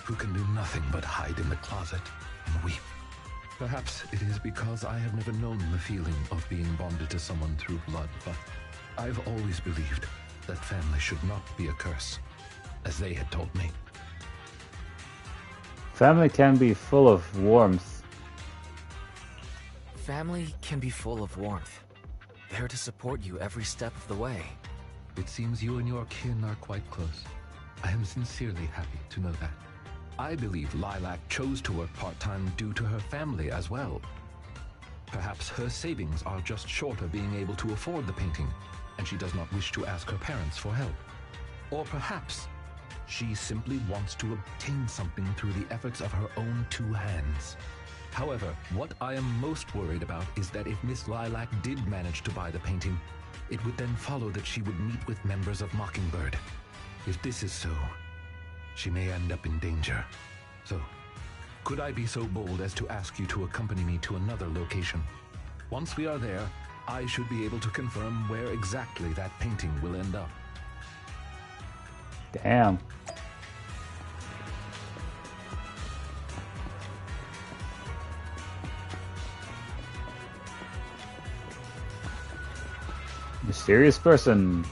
who can do nothing but hide in the closet and weep. Perhaps it is because I have never known the feeling of being bonded to someone through blood, but I've always believed that family should not be a curse, as they had told me. Family can be full of warmth. Family can be full of warmth. There to support you every step of the way. It seems you and your kin are quite close. I am sincerely happy to know that. I believe Lilac chose to work part-time due to her family as well. Perhaps her savings are just short of being able to afford the painting, and she does not wish to ask her parents for help. Or perhaps she simply wants to obtain something through the efforts of her own two hands. However, what I am most worried about is that if Miss Lilac did manage to buy the painting, it would then follow that she would meet with members of Mockingbird. If this is so, she may end up in danger. So, could I be so bold as to ask you to accompany me to another location? Once we are there, I should be able to confirm where exactly that painting will end up. Damn. Mysterious person.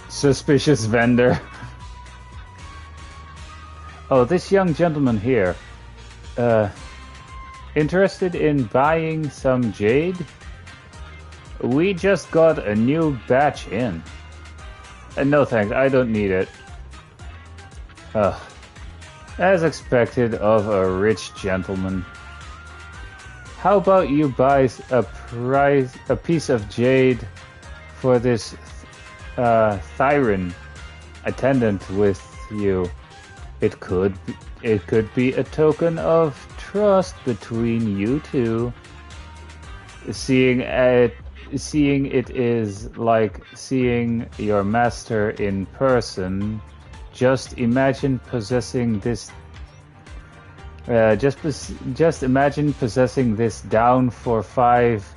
Suspicious vendor. Oh, this young gentleman here. Interested in buying some jade? We just got a new batch in. No thanks, I don't need it. As expected of a rich gentleman. How about you buy a piece of jade for this Thyran attendant with you? It could be a token of trust between you two. Seeing it is like seeing your master in person. Just imagine possessing this. Just imagine possessing this down for 5.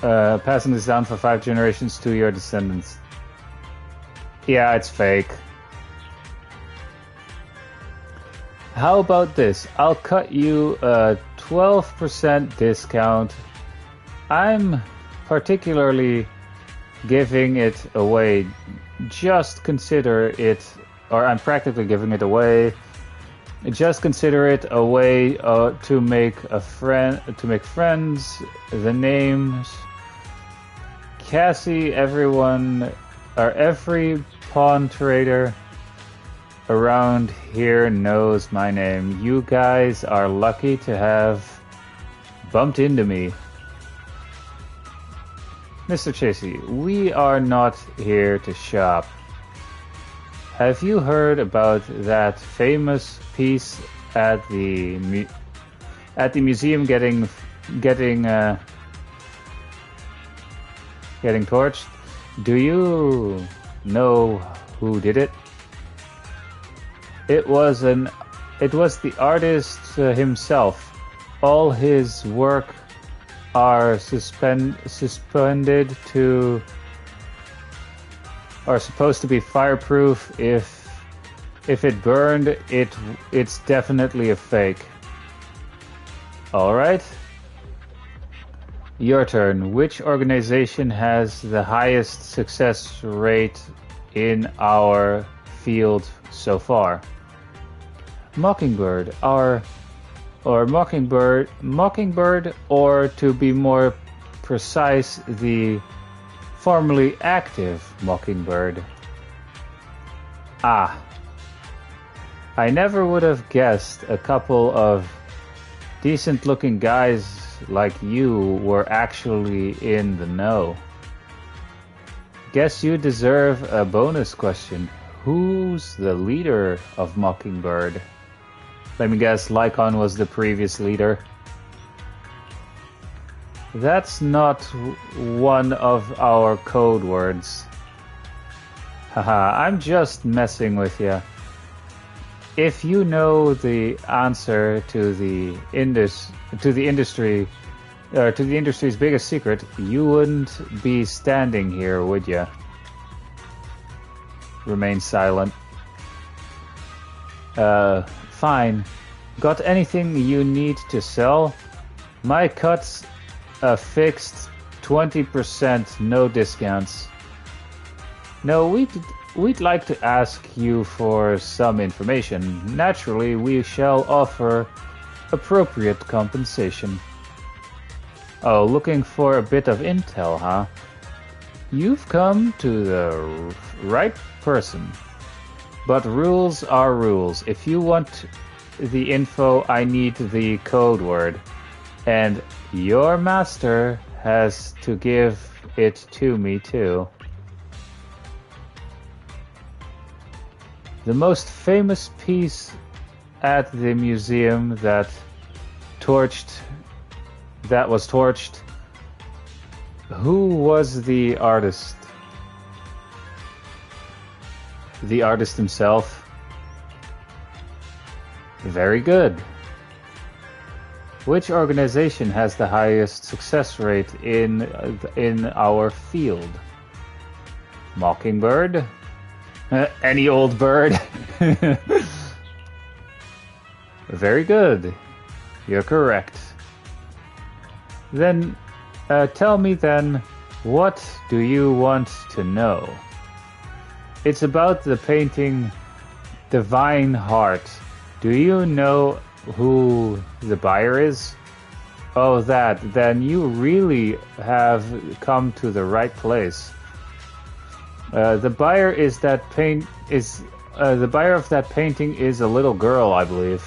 Passing this down for 5 generations to your descendants. Yeah, it's fake. How about this? I'll cut you a 12% discount. I'm particularly giving it away. Just consider it, or I'm practically giving it away. Just consider it a way to make friends. The names Cassie, every pawn trader around here knows my name. You guys are lucky to have bumped into me. Mr. Chasey, we are not here to shop. Have you heard about that famous piece at the museum getting torched? Do you know who did it? It was the artist himself. All his work are supposed to be fireproof. If it burned, it's definitely a fake. All right. Your turn. Which organization has the highest success rate in our field so far? Mockingbird, Mockingbird, or to be more precise, the formerly active Mockingbird. Ah. I never would have guessed a couple of decent-looking guys like you were actually in the know. Guess you deserve a bonus question. Who's the leader of Mockingbird? Let me guess, Lycaon was the previous leader. That's not one of our code words. Haha, I'm just messing with you. If you know the answer to the industry's biggest secret, you wouldn't be standing here, would you? Remain silent. Fine. Got anything you need to sell? My cut's a fixed 20%, no discounts. No, we'd like to ask you for some information. Naturally, we shall offer appropriate compensation. Oh, looking for a bit of intel, huh? You've come to the right person. But rules are rules. If you want the info, I need the code word. And your master has to give it to me, too. The most famous piece at the museum that was torched. Who was the artist? The artist himself. Very good. Which organization has the highest success rate in our field? Mockingbird? Any old bird? Very good. You're correct. Then, tell me then, what do you want to know? It's about the painting Divine Heart. Do you know who the buyer is? Oh, that. Then you really have come to the right place. The buyer of that painting is a little girl, I believe.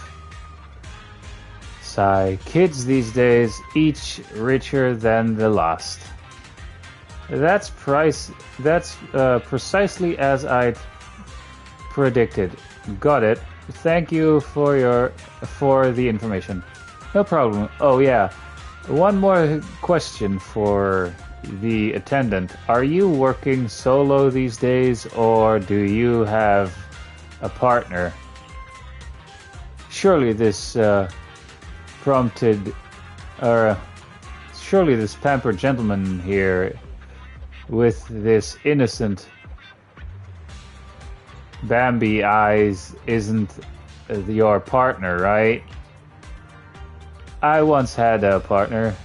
Sigh. Kids these days, each richer than the last. That's precisely as I predicted. Got it. Thank you for the information. No problem. Oh yeah. One more question for the attendant. Are you working solo these days, or do you have a partner? Surely this pampered gentleman here with this innocent Bambi eyes isn't your partner, right? I once had a partner,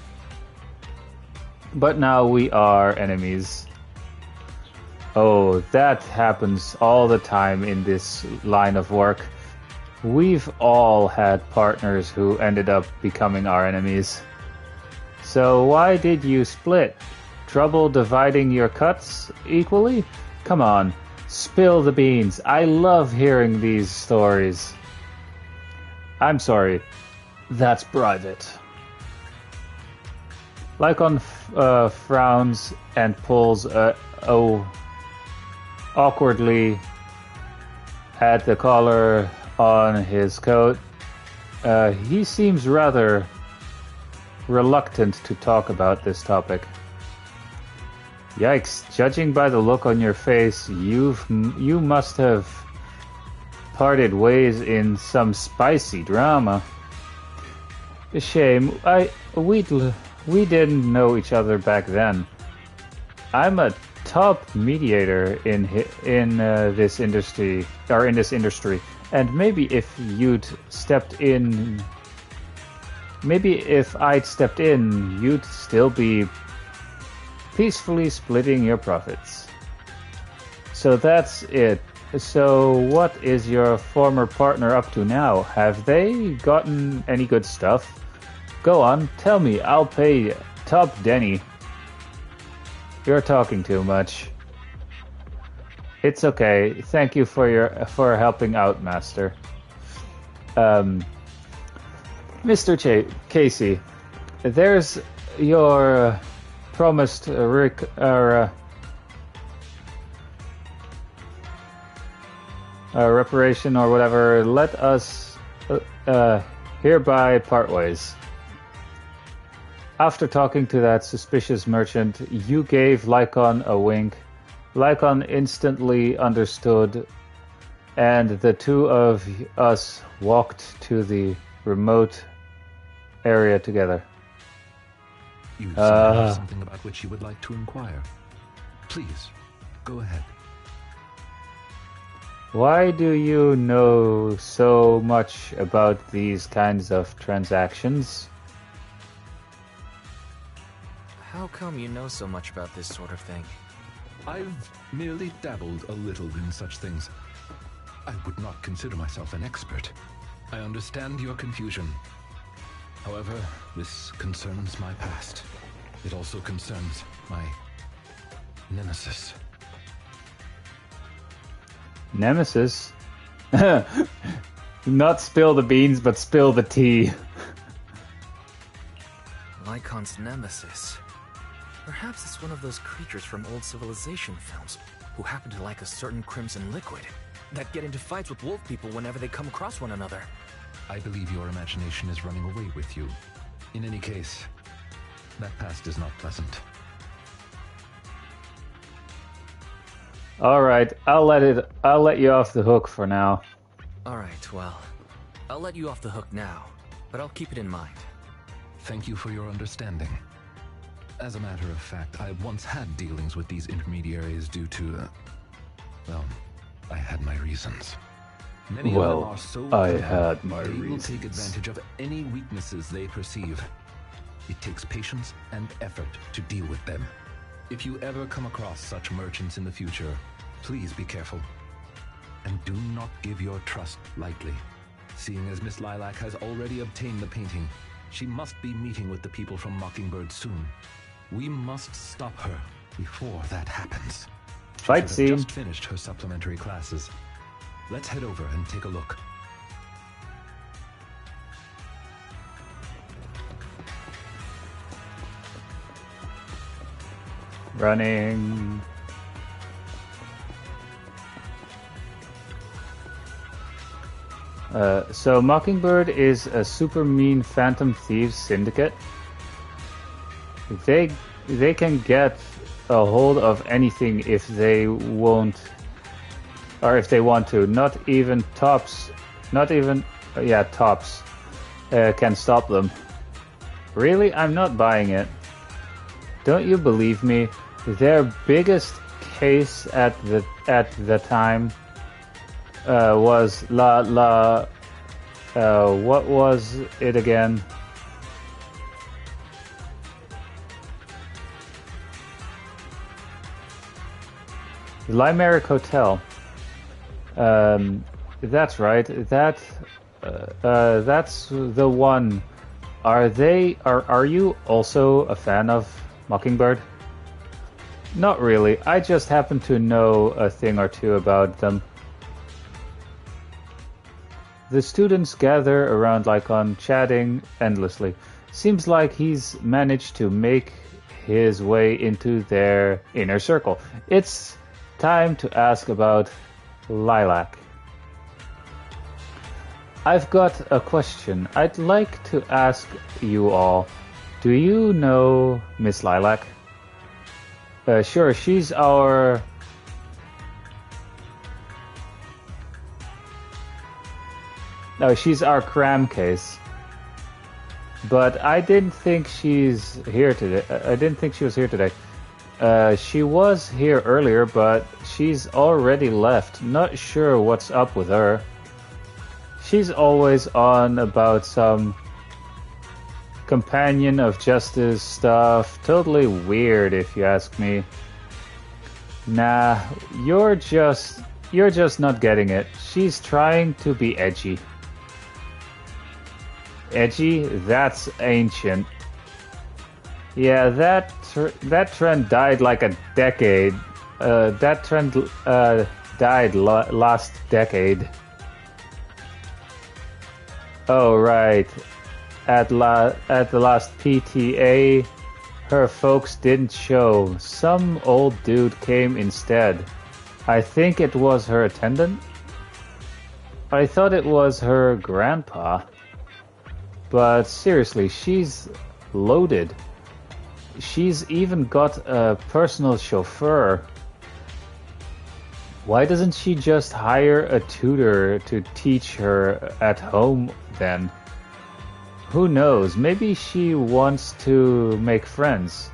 but now we are enemies. Oh, that happens all the time in this line of work. We've all had partners who ended up becoming our enemies. So why did you split? Trouble dividing your cuts equally? Come on, spill the beans. I love hearing these stories. I'm sorry, that's private. Lycaon frowns and pulls awkwardly at the collar on his coat. He seems rather reluctant to talk about this topic. Yikes, judging by the look on your face, you must have parted ways in some spicy drama. A shame. We didn't know each other back then. I'm a top mediator in this industry, and maybe if I'd stepped in, you'd still be peacefully splitting your profits. So that's it. So what is your former partner up to now? Have they gotten any good stuff? Go on, tell me. I'll pay top Denny. You're talking too much. It's okay. Thank you for helping out, Master. Mr. Casey, there's your promised reparation or whatever. Let us hereby part ways. After talking to that suspicious merchant, you gave Lycaon a wink. Lycaon instantly understood, and the two of us walked to the remote area together. You seem to have something about which you would like to inquire. Please, go ahead. Why do you know so much about these kinds of transactions? How come you know so much about this sort of thing? I've merely dabbled a little in such things. I would not consider myself an expert. I understand your confusion. However, this concerns my past. It also concerns my nemesis. Nemesis? Not spill the beans, but spill the tea. Lycaon's nemesis. Perhaps it's one of those creatures from old civilization films who happen to like a certain crimson liquid that get into fights with wolf people whenever they come across one another. I believe your imagination is running away with you. In any case, that past is not pleasant. All right, I'll let you off the hook for now. Alright, well, I'll let you off the hook now, but I'll keep it in mind. Thank you for your understanding. As a matter of fact, I once had dealings with these intermediaries due to, well, I had my reasons. Many of them are so clever, they will take advantage of any weaknesses they perceive. It takes patience and effort to deal with them. If you ever come across such merchants in the future, please be careful. And do not give your trust lightly. Seeing as Miss Lilac has already obtained the painting, she must be meeting with the people from Mockingbird soon. We must stop her before that happens. Fight She scene. has just finished her supplementary classes. Let's head over and take a look. Running. So Mockingbird is a super mean Phantom Thieves syndicate. They can get a hold of anything if they won't, or if they want to. Not even Tops can stop them. Really, I'm not buying it. Don't you believe me? Their biggest case at the time was what was it again? The Limerick Hotel. That's right. That's the one. Are you also a fan of Mockingbird? Not really. I just happen to know a thing or two about them. The students gather around Lycaon, chatting endlessly. Seems like he's managed to make his way into their inner circle. It's time to ask about Lilac. I've got a question. I'd like to ask you all. Do you know Miss Lilac? Sure, she's our... No, she's our cram case. But I didn't think she's here today. I didn't think she was here today. She was here earlier, but she's already left. Not sure what's up with her. She's always on about some companion of justice stuff. Totally weird, if you ask me. Nah, you're just not getting it. She's trying to be edgy. Edgy? That's ancient. Yeah, that trend died like a decade. That trend died last decade. Oh right. At the last PTA, her folks didn't show. Some old dude came instead. I think it was her attendant. I thought it was her grandpa. But seriously, she's loaded. She's even got a personal chauffeur. Why doesn't she just hire a tutor to teach her at home then? Who knows? Maybe she wants to make friends.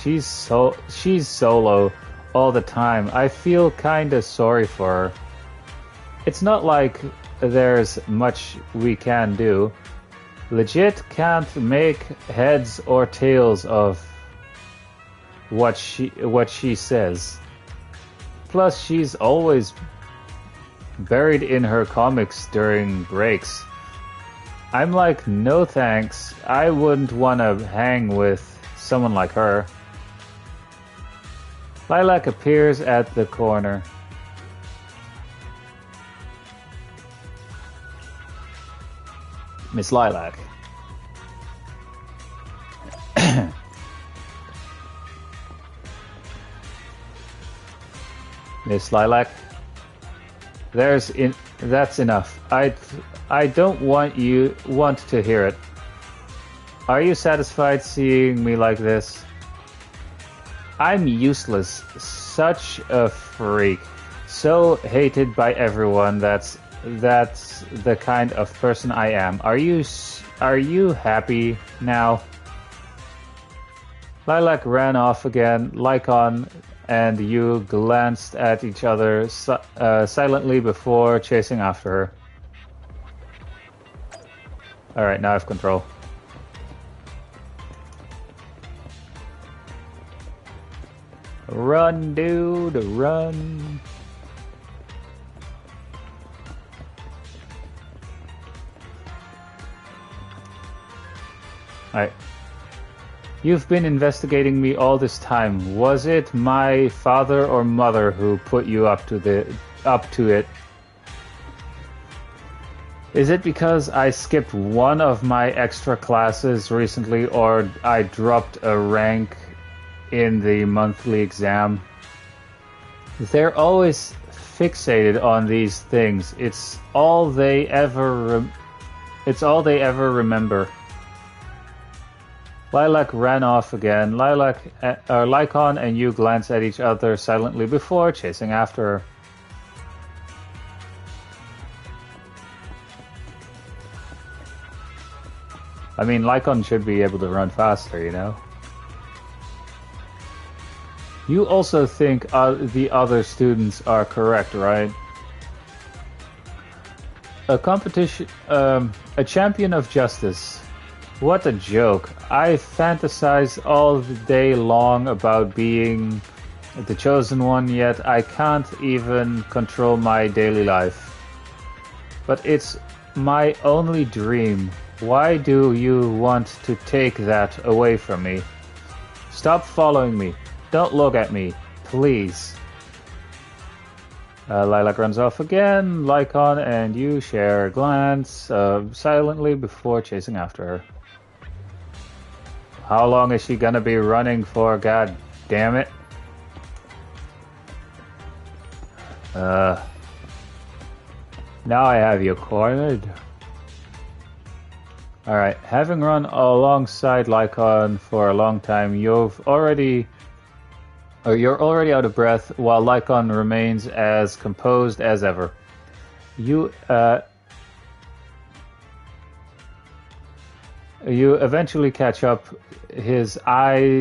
She's solo all the time. I feel kinda sorry for her. It's not like there's much we can do. Legit can't make heads or tails of what she says. Plus, she's always buried in her comics during breaks. I'm like, no thanks. I wouldn't want to hang with someone like her. Lilac appears at the corner. Miss Lilac. Miss Lilac. That's enough. I don't want to hear it. Are you satisfied seeing me like this? I'm useless, such a freak, so hated by everyone. That's the kind of person I am. Are you happy now? Lilac ran off again. Lycaon and you glanced at each other silently before chasing after her. Alright, now I have control. Run, dude, run. Alright. You've been investigating me all this time. Was it my father or mother who put you up to it? Is it because I skipped one of my extra classes recently, or I dropped a rank in the monthly exam? They're always fixated on these things. It's all they ever remember. Lilac ran off again. Lycaon and you glanced at each other silently before chasing after her. I mean, Lycaon should be able to run faster, you know? You also think the other students are correct, right? A champion of justice. What a joke. I fantasize all day long about being the chosen one, yet I can't even control my daily life. But it's my only dream. Why do you want to take that away from me? Stop following me. Don't look at me, please. Lilac runs off again. Lycaon and you share a glance silently before chasing after her. How long is she gonna be running for? God damn it. Now I have you cornered. Alright, having run alongside Lycaon for a long time, you're already out of breath, while Lycaon remains as composed as ever. You eventually catch his eye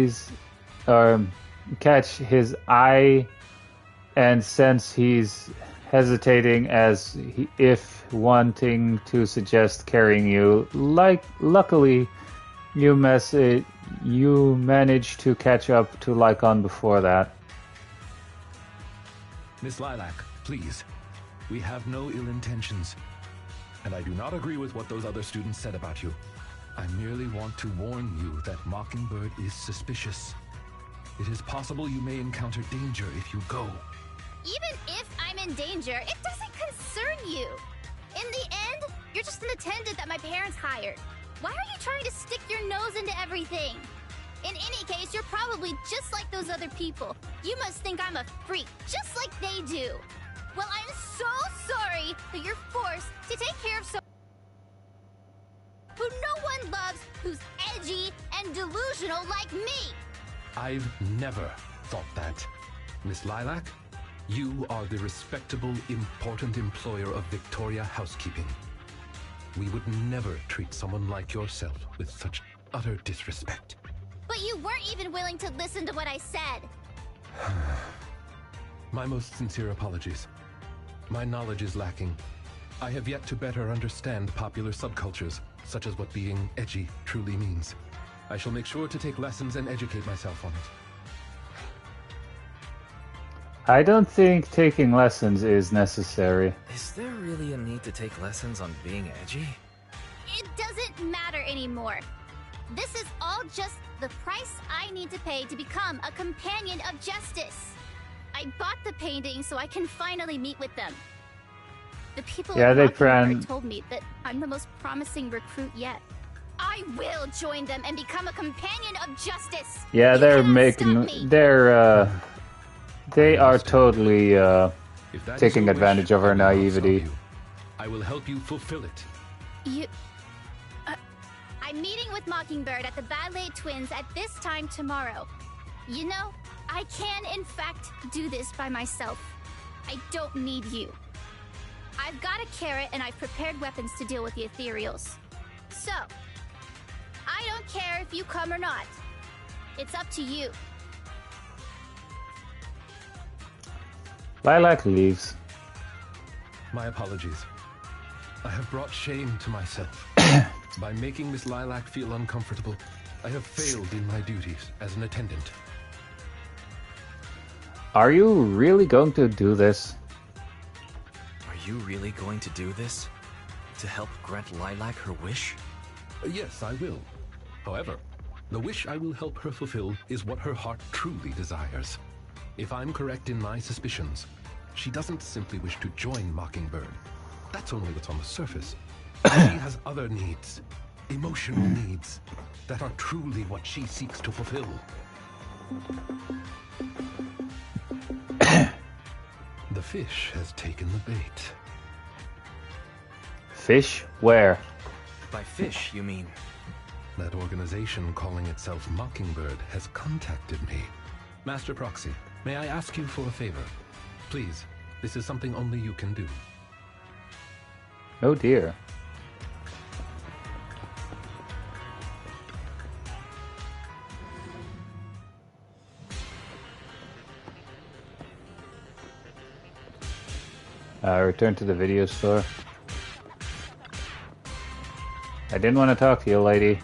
and sense he's hesitating as if wanting to suggest carrying you. Luckily, you managed to catch up to Lycaon before that. Miss Lilac, please. We have no ill intentions. And I do not agree with what those other students said about you. I merely want to warn you that Mockingbird is suspicious. It is possible you may encounter danger if you go. Even if I'm in danger, it doesn't concern you. In the end, you're just an attendant that my parents hired. Why are you trying to stick your nose into everything? In any case, you're probably just like those other people. You must think I'm a freak, just like they do. Well, I'm so sorry that you're forced to take care of someone who no one loves, who's edgy and delusional like me. I've never thought that. Miss Lilac, you are the respectable, important employer of Victoria Housekeeping. We would never treat someone like yourself with such utter disrespect. But you weren't even willing to listen to what I said. My most sincere apologies. My knowledge is lacking. I have yet to better understand popular subcultures, such as what being edgy truly means. I shall make sure to take lessons and educate myself on it. I don't think taking lessons is necessary. Is there really a need to take lessons on being edgy? It doesn't matter anymore. This is all just the price I need to pay to become a companion of justice. I bought the painting so I can finally meet with them. The people at Mockingbird told me that I'm the most promising recruit yet. I will join them and become a companion of justice. Yeah, they're making... They are totally taking advantage of her naivety. I will help you fulfill it. I'm meeting with Mockingbird at the Ballet Twins at this time tomorrow. You know, I can in fact do this by myself. I don't need you. I've got a carrot and I've prepared weapons to deal with the ethereals. So, I don't care if you come or not. It's up to you. Lilac leaves. My apologies. I have brought shame to myself. By making Miss Lilac feel uncomfortable, I have failed in my duties as an attendant. Are you really going to do this? Are you really going to do this? To help grant Lilac her wish? Yes, I will. However, the wish I will help her fulfill is what her heart truly desires. If I'm correct in my suspicions, she doesn't simply wish to join Mockingbird. That's only what's on the surface. She has other needs, emotional needs, that are truly what she seeks to fulfill. The fish has taken the bait. Fish? Where? By fish, you mean? That organization calling itself Mockingbird has contacted me. Master Proxy, may I ask you for a favor? Please, this is something only you can do. Oh dear. Return to the video store. I didn't want to talk to you, lady.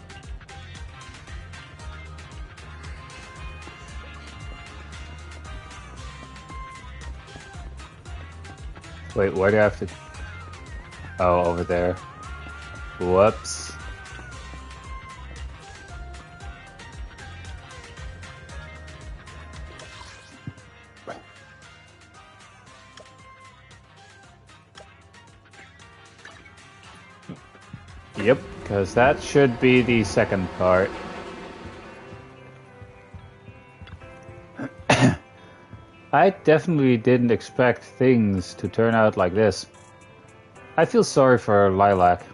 Wait, where do I have to... Oh, over there. Whoops. Yep, because that should be the second part. I definitely didn't expect things to turn out like this. I feel sorry for Lilac.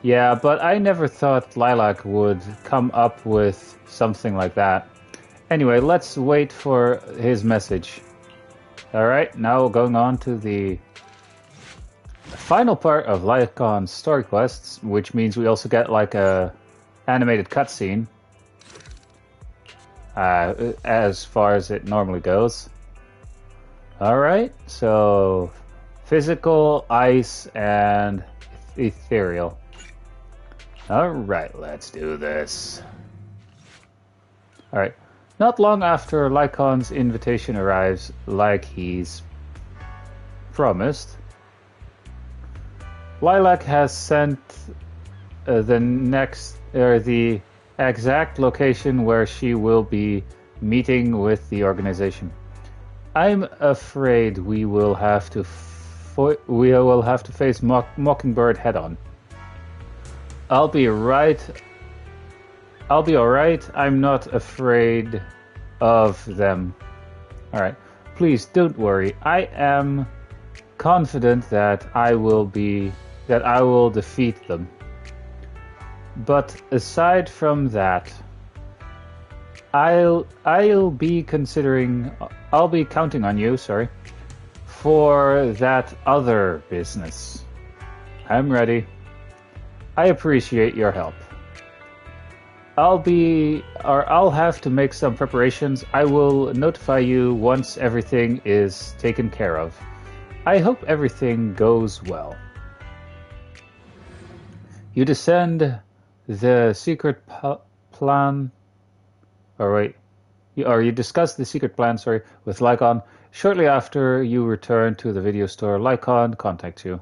Yeah, but I never thought Lilac would come up with something like that. Anyway, let's wait for his message. Alright, now going on to the final part of lycaon's story quests, which means we also get like a animated cutscene. As far as it normally goes. Alright, so physical, ice, and ethereal. Alright, let's do this. Alright, not long after lycaon's invitation arrives, like he's promised, Lilac has sent the exact location where she will be meeting with the organization. I'm afraid we will have to face Mockingbird head-on. I'll be alright. I'm not afraid of them. Alright. Please don't worry. I am confident that I will defeat them. But aside from that, I'll be counting on you, for that other business. I'm ready. I appreciate your help. I'll have to make some preparations. I will notify you once everything is taken care of. I hope everything goes well. You descend the secret plan... Oh, wait. You discuss the secret plan, sorry, with Lycon. Shortly after you return to the video store, Lycon contacts you.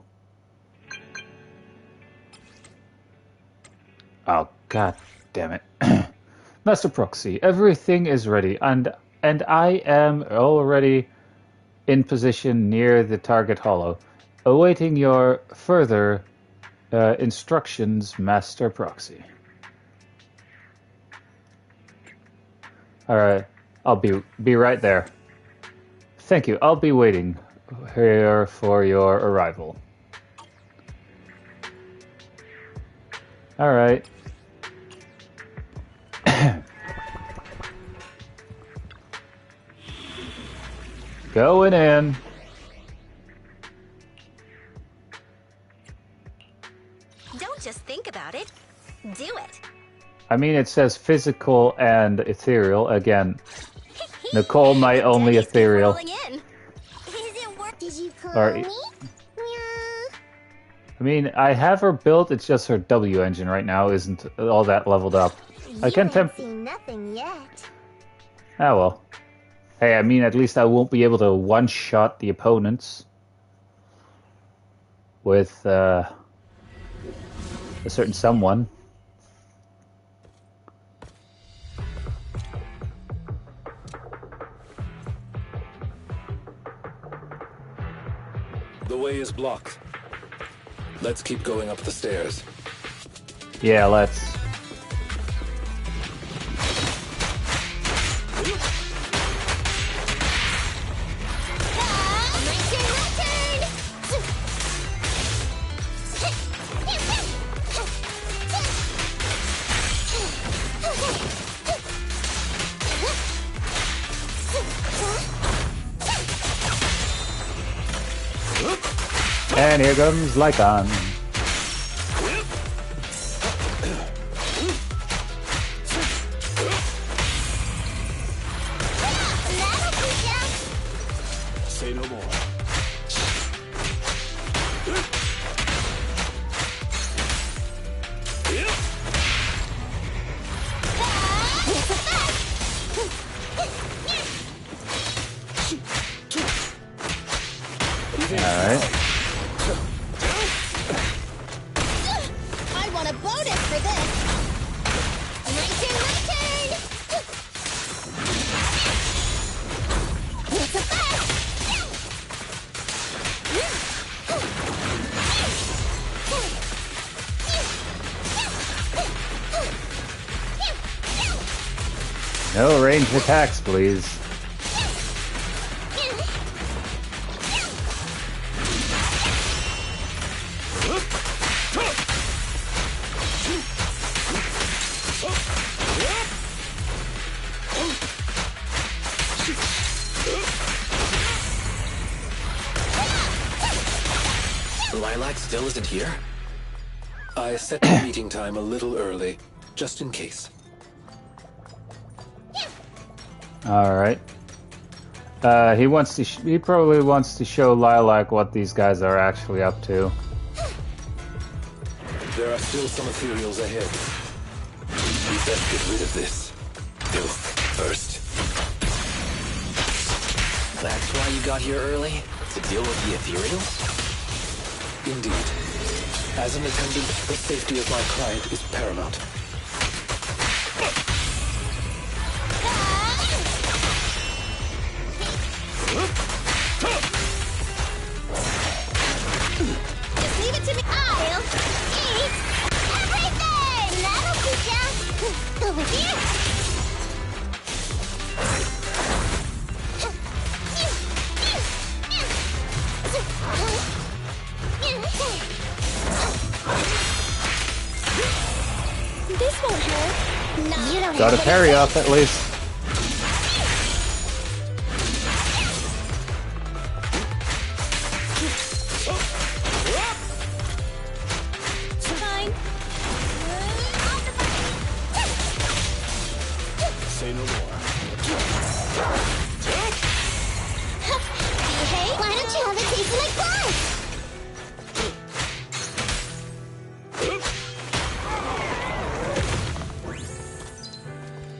Oh, god damn it. Master Proxy, everything is ready, and I am already in position near the target hollow, awaiting your further instructions, Master Proxy. Alright, I'll be right there. Thank you, I'll be waiting here for your arrival. Alright. Going in. Don't just think about it. Do it. I mean, it says physical and ethereal. Again, Nicole might only Daddy's ethereal. rolling in. Is it work? Did you call Or- me? Yeah. I mean, I have her built, it's just her W engine right now isn't all that leveled up. I can temp... see nothing yet. Ah, well. Hey, I mean, at least I won't be able to one-shot the opponents with a certain someone. The way is blocked. Let's keep going up the stairs. Yeah, let's. And here comes Lycon. Say no more. Alright. I want a bonus for this. My turn, my turn. What's a best? No ranged attacks, please. Lilac still isn't here? I set the meeting time a little early, just in case. Alright. He probably wants to show Lilac what these guys are actually up to. There are still some ethereals ahead. We best get rid of this filth first. That's why you got here early? To deal with the ethereals? Indeed. As an attendant, the safety of my client is paramount. Just leave it to me. I'll eat everything. That'll teach ya. Over here. This won't hurt. No. You don't Got a have parry off at least. Fine. Say no more. Hey, why don't you have a taste of my blood?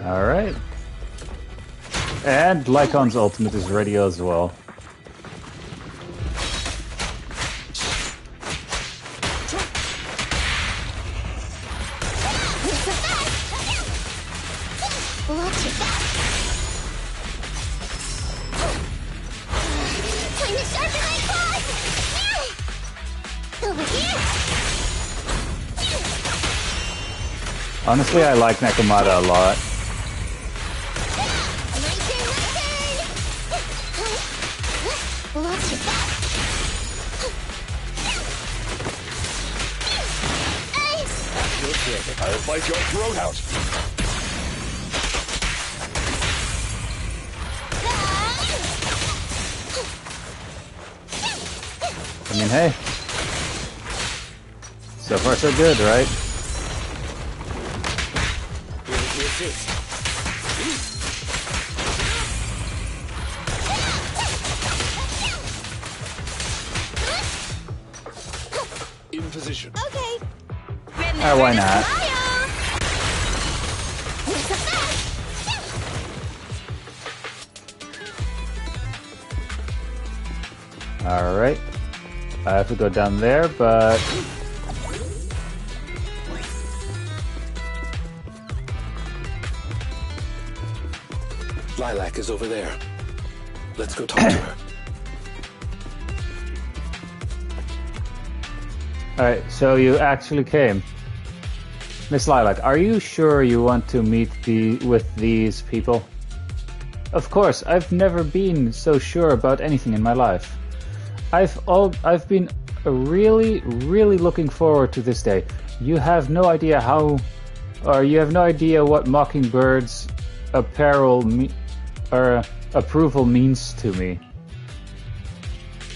Alright. And Lycaon's ultimate is ready as well. Watch it. Time to sharpen my claws! Over here! Honestly, I like Nakamata a lot. My turn! Watch it. I'll bite your throat out. I mean, hey. So far, so good, right? In position. Okay. Why not? Alright. I have to go down there, but... Lilac is over there. Let's go talk to her. Alright, so you actually came. Miss Lilac, are you sure you want to meet with these people? Of course, I've never been so sure about anything in my life. I've been really looking forward to this day. You have no idea what Mockingbird's apparel approval means to me.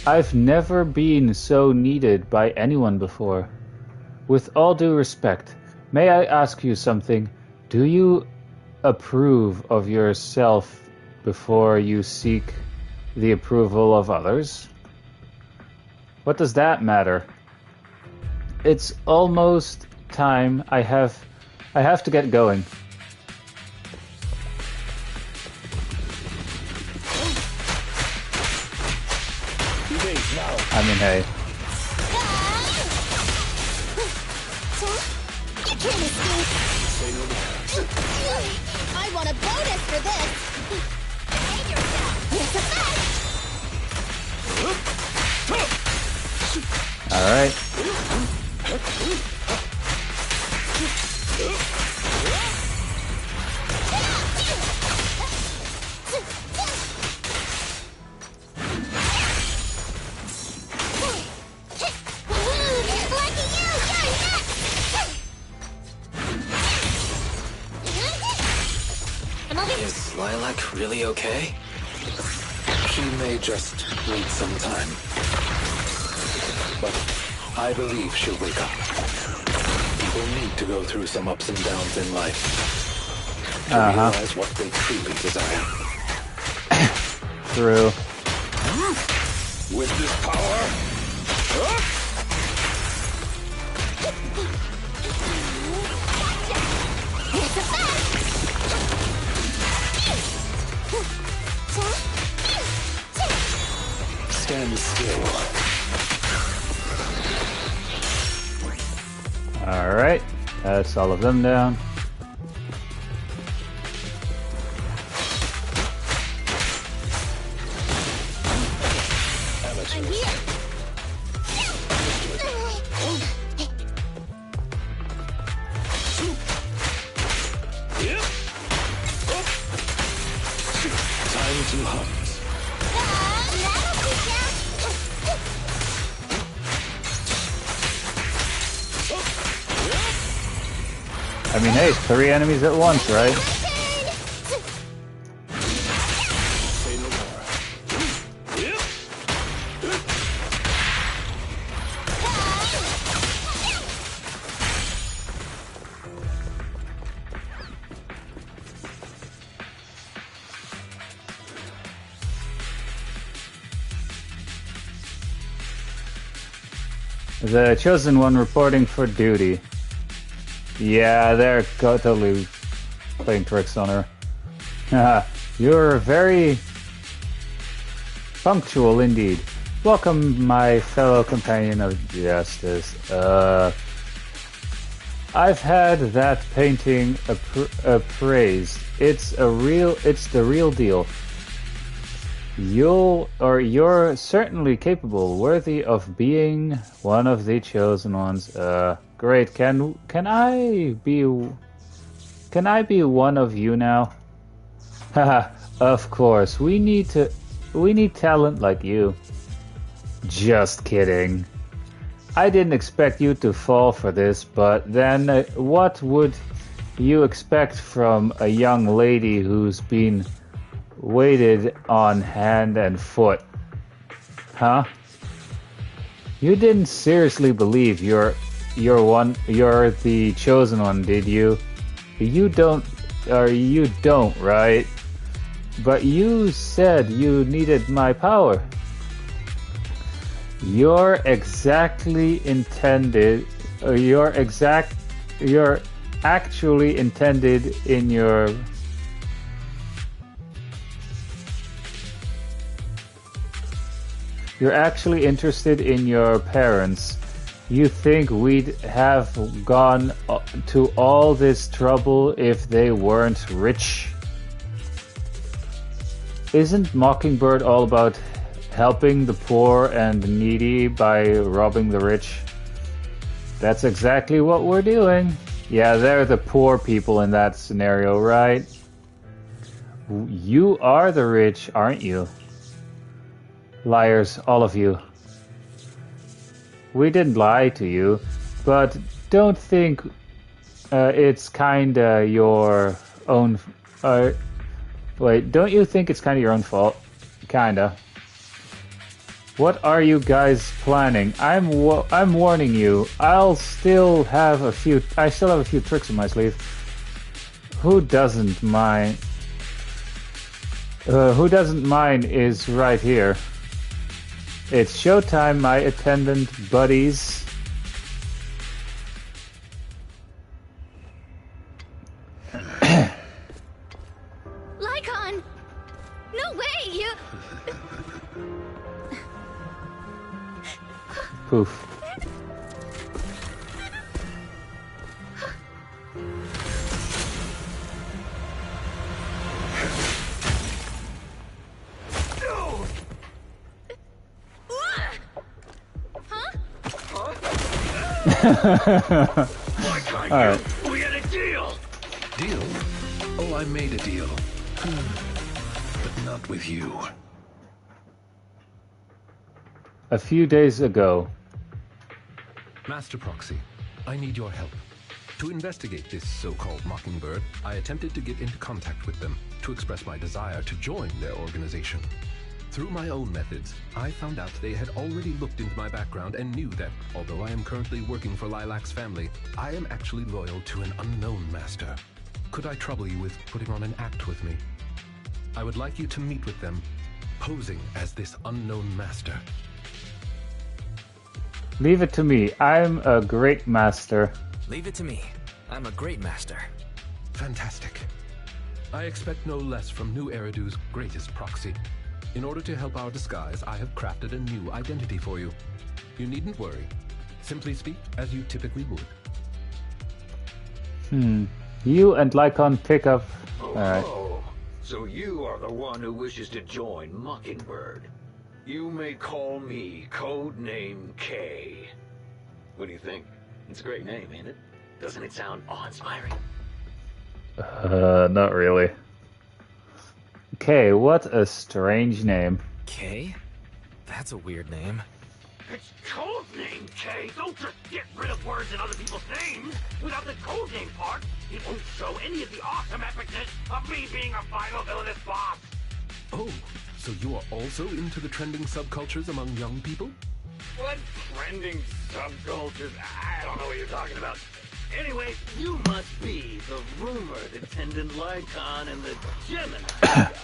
I've never been so needed by anyone before. With all due respect, may I ask you something? Do you approve of yourself before you seek the approval of others? What does that matter? It's almost time. I have to get going. I mean, hey. You can't escape. I want a bonus for this. Behave yourself. Alright. Is Lilac really okay? She may just need some time. But I believe she'll wake up. People need to go through some ups and downs in life to realize what they truly desire. True. With this power... Stand still. Alright. That's all of them down. I'm here. Time to hunt. I mean, hey, 3 enemies at once, right? Say no more. The Chosen One reporting for duty. Yeah, they're totally playing tricks on her. You're very punctual indeed. Welcome, my fellow companion of justice. I've had that painting appraised. It's the real deal. You're certainly capable, worthy of being one of the chosen ones. Great. Can I be one of you now? Haha, of course. We need talent like you. Just kidding. I didn't expect you to fall for this, but then what would you expect from a young lady who's been waited on hand and foot? Huh? You didn't seriously believe you're the chosen one, did you? You don't, right? But you said you needed my power. You're actually intended in your You're actually interested in your parents. You think we'd have gone to all this trouble if they weren't rich? Isn't Mockingbird all about helping the poor and needy by robbing the rich? That's exactly what we're doing. Yeah, they're the poor people in that scenario, right? You are the rich, aren't you? Liars, all of you. We didn't lie to you, but don't think it's kinda your own... wait, don't you think it's kinda your own fault? Kinda. What are you guys planning? I'm warning you. I still have a few tricks in my sleeve. Who doesn't mind? Who doesn't mind is right here. It's showtime, my attendant buddies. Lycaon! No way! You... Poof. Alright. We had a deal! Deal? Oh, I made a deal. But not with you. A few days ago. Master Proxy, I need your help. To investigate this so-called Mockingbird, I attempted to get into contact with them to express my desire to join their organization. Through my own methods, I found out they had already looked into my background and knew that, although I am currently working for Lilac's family, I am actually loyal to an unknown master. Could I trouble you with putting on an act with me? I would like you to meet with them, posing as this unknown master. Leave it to me. I'm a great master. Leave it to me. I'm a great master. Fantastic. I expect no less from New Eridu's greatest proxy. In order to help our disguise, I have crafted a new identity for you. You needn't worry. Simply speak as you typically would. You and Lycaon pick up... Alright. Oh, so you are the one who wishes to join Mockingbird. You may call me Codename K. What do you think? It's a great name, ain't it? Doesn't it sound awe-inspiring? Not really. Okay, what a strange name. K? That's a weird name. It's Codename K! Don't just get rid of words in other people's names! Without the codename part, it won't show any of the awesome epicness of me being a final villainous boss! Oh, so you are also into the trending subcultures among young people? What trending subcultures? I don't know what you're talking about. Anyway, you must be the rumored attendant Lycaon and the Gemini god.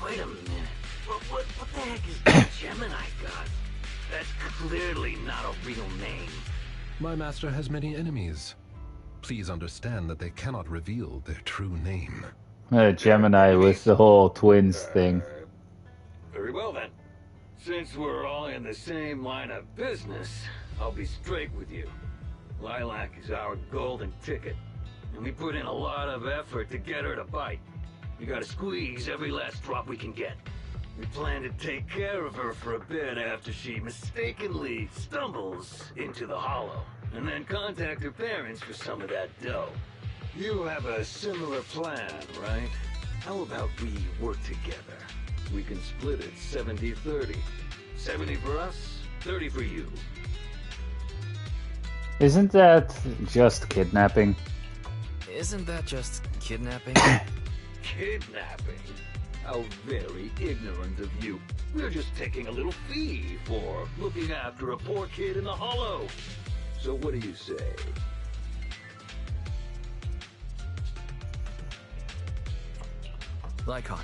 Wait a minute. What the heck is the Gemini god? That's clearly not a real name. My master has many enemies. Please understand that they cannot reveal their true name. Gemini with the whole twins thing. Very well then. Since we're all in the same line of business, I'll be straight with you. Lilac is our golden ticket, and we put in a lot of effort to get her to bite. We gotta squeeze every last drop we can get. We plan to take care of her for a bit after she mistakenly stumbles into the hollow, and then contact her parents for some of that dough. You have a similar plan, right? How about we work together? We can split it 70-30. 70 for us, 30 for you. Isn't that just kidnapping? Isn't that just kidnapping? Kidnapping? How very ignorant of you. We're just taking a little fee for looking after a poor kid in the hollow. So what do you say? Lycaon.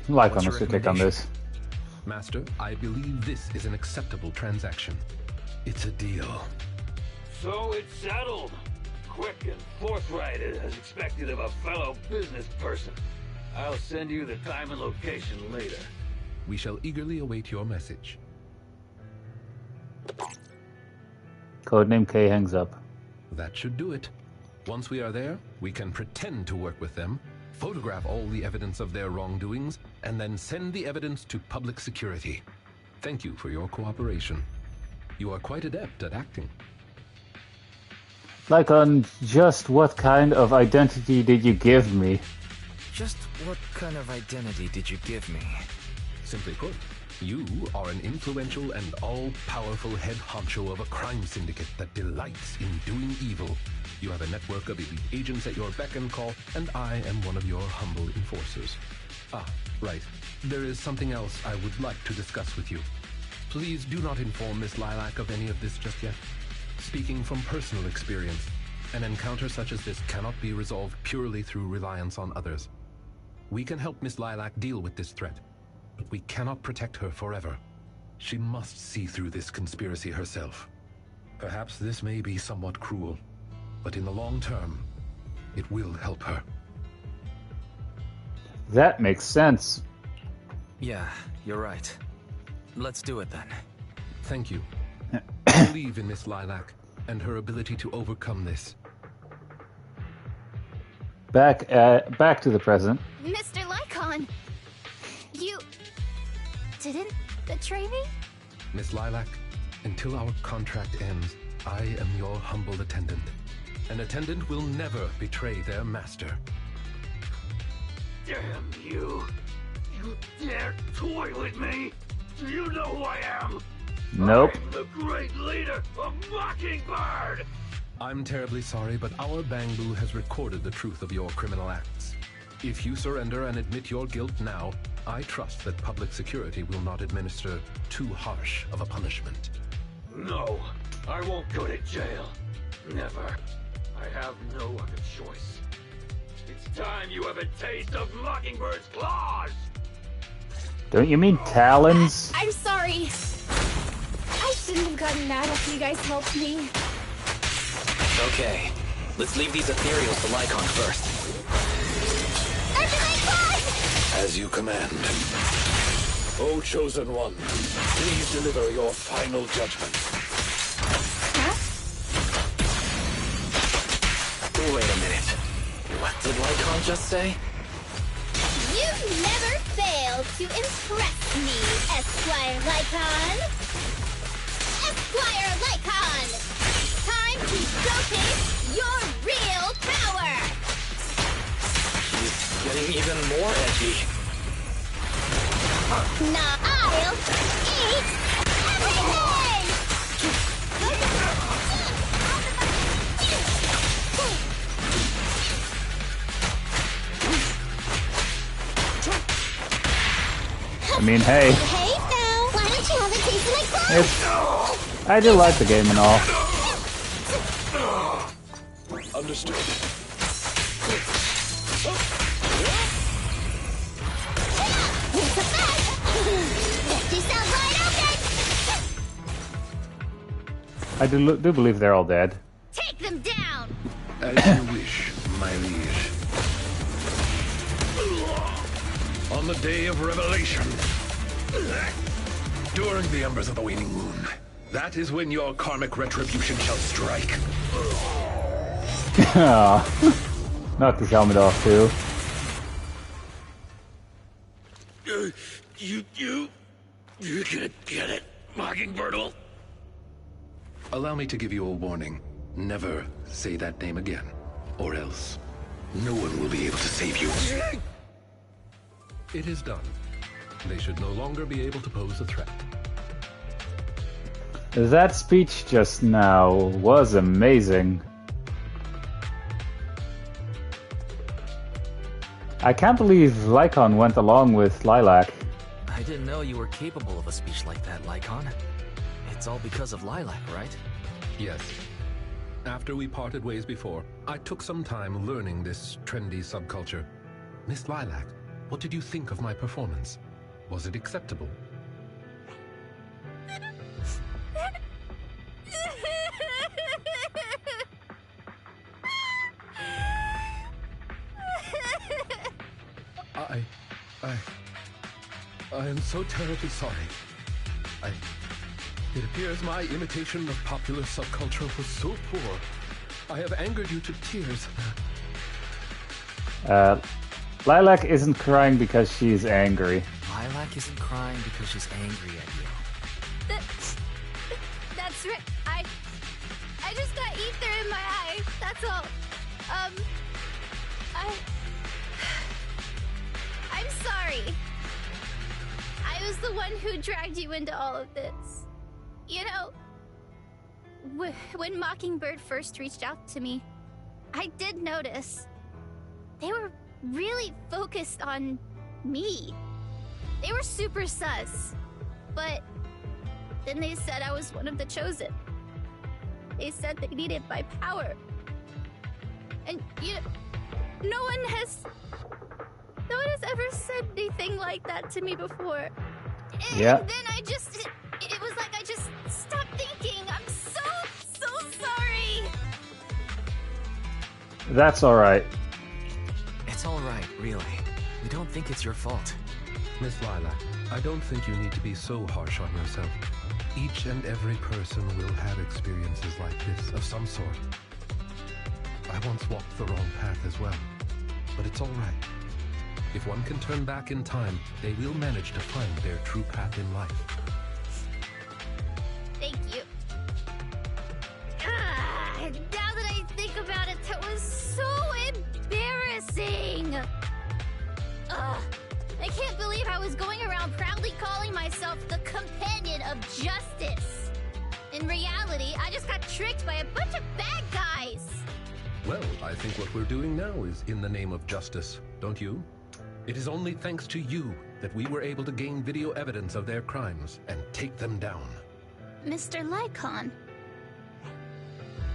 Like What's your honestly take on this. Master, I believe this is an acceptable transaction. It's a deal. So it's settled. Quick and forthright as expected of a fellow business person. I'll send you the time and location later. We shall eagerly await your message. Codename K hangs up. That should do it. Once we are there, we can pretend to work with them, photograph all the evidence of their wrongdoings, and then send the evidence to public security. Thank you for your cooperation. You are quite adept at acting. Like on just what kind of identity did you give me? Just what kind of identity did you give me? Simply put, you are an influential and all-powerful head honcho of a crime syndicate that delights in doing evil. You have a network of elite agents at your beck and call, and I am one of your humble enforcers. Ah, right. There is something else I would like to discuss with you. Please do not inform Miss Lilac of any of this just yet. Speaking from personal experience, an encounter such as this cannot be resolved purely through reliance on others. We can help Miss Lilac deal with this threat, but we cannot protect her forever. She must see through this conspiracy herself. Perhaps this may be somewhat cruel, but in the long term, it will help her. That makes sense. Yeah, you're right. Let's do it then. Thank you. I believe in Miss Lilac and her ability to overcome this. Back to the present. Mr. Lycaon, you didn't betray me? Miss Lilac, until our contract ends, I am your humble attendant. An attendant will never betray their master. Damn you! You dare toy with me? Do you know who I am? Nope. I'm the great leader of Mockingbird! I'm terribly sorry, but our Bangbu has recorded the truth of your criminal acts. If you surrender and admit your guilt now, I trust that public security will not administer too harsh of a punishment. No, I won't go to jail. Never. I have no other choice. It's time you have a taste of Mockingbird's claws! Don't you mean talons? I'm sorry. I shouldn't have gotten mad after you guys helped me. Okay, let's leave these ethereals to Lycaon first. Everything fine! As you command. O Chosen One, please deliver your final judgment. Huh? Wait a minute. What did Lycaon just say? You never fail to impress me, Esquire Lycaon. Esquire Lycaon! Time to showcase your real power! She's getting even more edgy. Now I'll eat everything! I mean, hey. Hey now, why don't you have a taste of my claws? I do like the game and all. Understood. I do believe they're all dead. Take them down! As you wish, my liege. the day of revelation. During the embers of the waning moon. That is when your karmic retribution shall strike. Knock his helmet off too. You're gonna get it, Mockingbird. Allow me to give you a warning. Never say that name again, or else no one will be able to save you. It is done. They should no longer be able to pose a threat. That speech just now was amazing. I can't believe Lycaon went along with Lilac. I didn't know you were capable of a speech like that, Lycaon. It's all because of Lilac, right? Yes. After we parted ways before, I took some time learning this trendy subculture. Miss Lilac, what did you think of my performance? Was it acceptable? I am so terribly sorry. It appears my imitation of popular subculture was so poor. I have angered you to tears. Lilac isn't crying because she's angry. Lilac isn't crying because she's angry at you. That's right. I just got ether in my eye. That's all. I'm sorry. I was the one who dragged you into all of this. You know, when Mockingbird first reached out to me, I did notice they were really focused on me. They were super sus. But then they said I was one of the chosen. They said they needed my power. And, you know, no one has ever said anything like that to me before. Yeah. And then it was like I just stopped thinking. I'm so sorry. That's alright. It's alright, really. We don't think it's your fault. Miss Lilac, I don't think you need to be so harsh on yourself. Each and every person will have experiences like this of some sort. I once walked the wrong path as well, but it's all right. If one can turn back in time, they will manage to find their true path in life. Thank you. Now that I think about it, that was so embarrassing. I can't believe I was going around proudly calling myself the companion of justice. In reality, I just got tricked by a bunch of bad guys. Well, I think what we're doing now is in the name of justice, don't you? It is only thanks to you that we were able to gain video evidence of their crimes and take them down. Mr. Lycaon.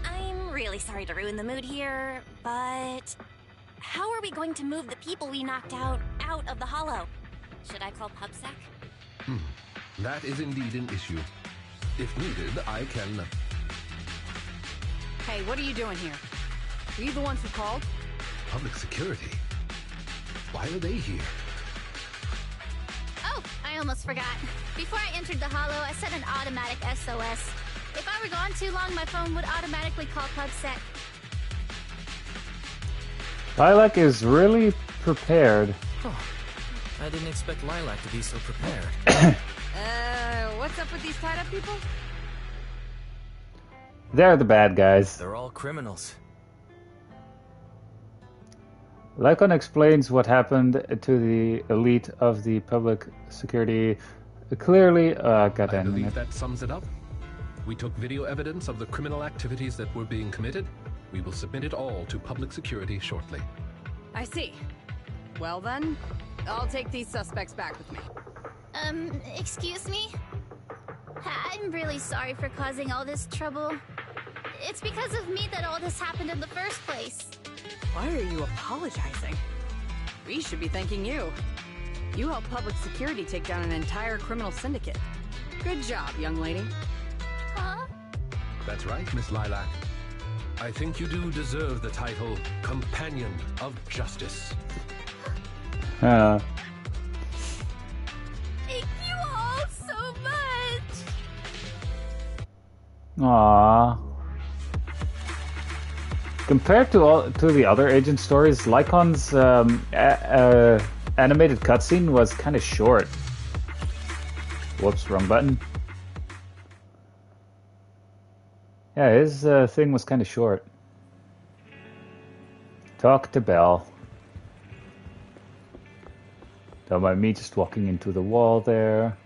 I'm really sorry to ruin the mood here, but how are we going to move the people we knocked out of the hollow? Should I call PubSec? That is indeed an issue. If needed, I can... Hey, what are you doing here? Are you the ones who called? Public security? Why are they here? Oh, I almost forgot. Before I entered the hollow, I set an automatic SOS. If I were gone too long, my phone would automatically call PubSec. Lilac is really prepared. Huh. I didn't expect Lilac to be so prepared. What's up with these tied-up people? They're the bad guys. They're all criminals. Lycaon explains what happened to the elite of the public security clearly. I believe that sums it up. We took video evidence of the criminal activities that were being committed. We will submit it all to public security shortly. I see. Well then, I'll take these suspects back with me. Excuse me? I'm really sorry for causing all this trouble. It's because of me that all this happened in the first place. Why are you apologizing? We should be thanking you. You helped public security take down an entire criminal syndicate. Good job, young lady. Huh? That's right, Miss Lilac. I think you do deserve the title Companion of Justice. Aww. Compared to the other agent stories, Lycaon's animated cutscene was kind of short. Whoops, wrong button. Yeah, his thing was kind of short. Talk to Belle. Don't mind me just walking into the wall there.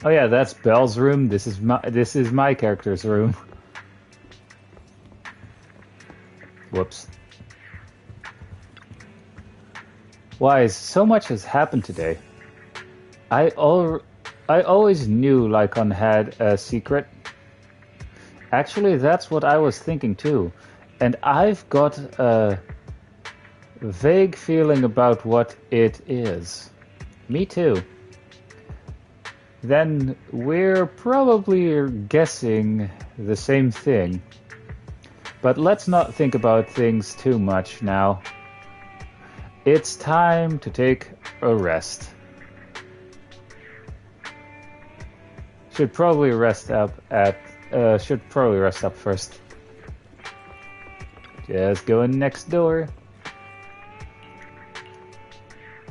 Oh yeah, that's Belle's room. This is my character's room. Whoops. Why, so much has happened today. I always knew Lycaon had a secret. Actually, that's what I was thinking too. And I've got a vague feeling about what it is. Me too. Then we're probably guessing the same thing. But let's not think about things too much now. It's time to take a rest. Should probably rest up first. Just go in next door.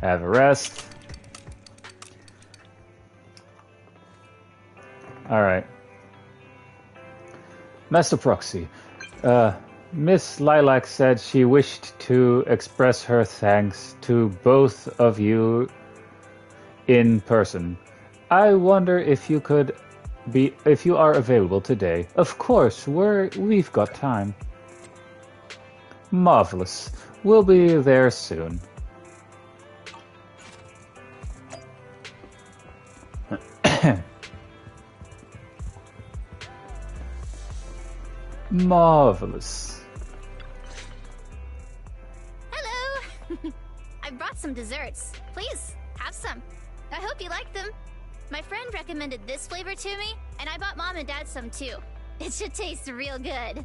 Have a rest. Alright. Master Proxy. Miss Lilac said she wished to express her thanks to both of you in person. I wonder if you are available today. Of course, we've got time. Marvelous. We'll be there soon. Marvelous. Hello! I brought some desserts. Please, have some. I hope you like them. My friend recommended this flavor to me, and I bought Mom and Dad some too. It should taste real good.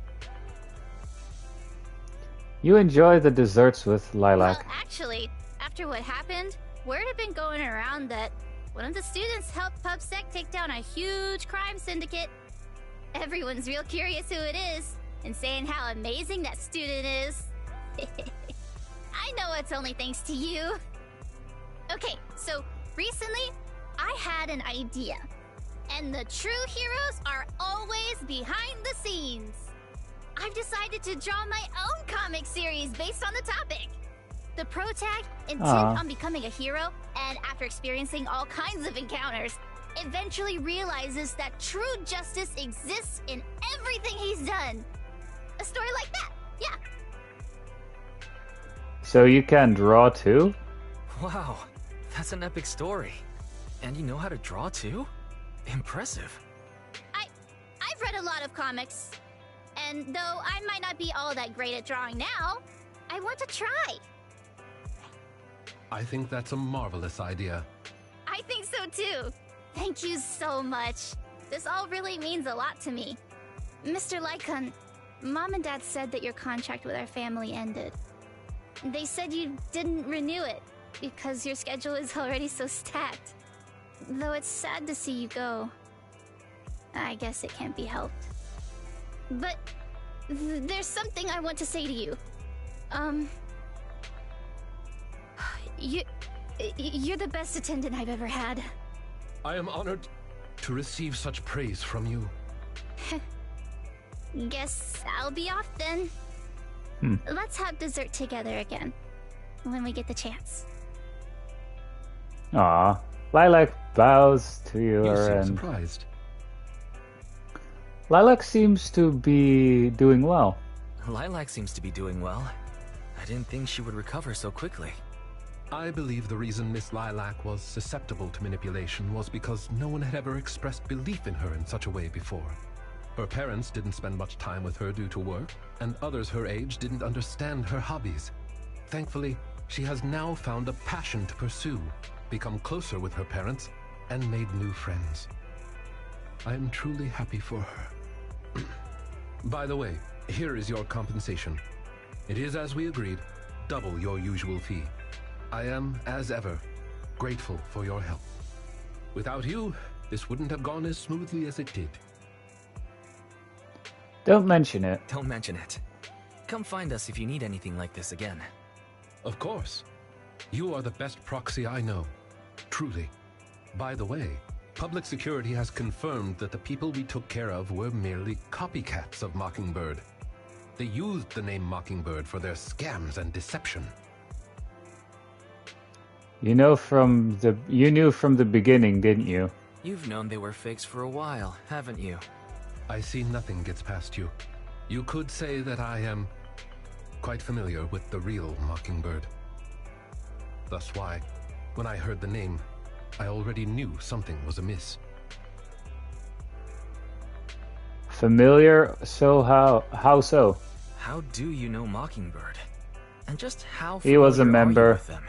You enjoy the desserts with Lilac. Well, actually, after what happened, word had been going around that one of the students helped PubSec take down a huge crime syndicate. Everyone's real curious who it is, and saying how amazing that student is. I know it's only thanks to you. Okay, so recently, I had an idea. And the true heroes are always behind the scenes. I've decided to draw my own comic series based on the topic. The protag, intent on becoming a hero, and after experiencing all kinds of encounters, eventually realizes that true justice exists in everything he's done. A story like that, yeah. So you can draw too? Wow, that's an epic story. And you know how to draw too? Impressive. I've read a lot of comics. And though I might not be all that great at drawing now, I want to try. I think that's a marvelous idea. I think so too. Thank you so much. This all really means a lot to me. Mr. Lycaon, Mom and Dad said that your contract with our family ended. They said you didn't renew it because your schedule is already so stacked. Though it's sad to see you go. I guess it can't be helped. But there's something I want to say to you. You're the best attendant I've ever had. I am honored to receive such praise from you. Guess I'll be off then. Let's have dessert together again, when we get the chance. Aw, Lilac bows to you You seem and surprised. Lilac seems to be doing well. Lilac seems to be doing well. I didn't think she would recover so quickly. I believe the reason Miss Lilac was susceptible to manipulation was because no one had ever expressed belief in her in such a way before. Her parents didn't spend much time with her due to work, and others her age didn't understand her hobbies. Thankfully, she has now found a passion to pursue, become closer with her parents, and made new friends. I am truly happy for her. By the way, here is your compensation. It is, as we agreed, double your usual fee. I am, as ever, grateful for your help. Without you, this wouldn't have gone as smoothly as it did. Don't mention it. Don't mention it. Come find us if you need anything like this again. Of course. You are the best proxy I know. Truly. By the way, public security has confirmed that the people we took care of were merely copycats of Mockingbird. They used the name Mockingbird for their scams and deception. You knew from the beginning, didn't you? You've known they were fakes for a while, haven't you? I see nothing gets past you. You could say that I am quite familiar with the real Mockingbird. Thus why, when I heard the name, I already knew something was amiss. Familiar? So how so? How do you know Mockingbird? And just how He was a familiar are you member. with them?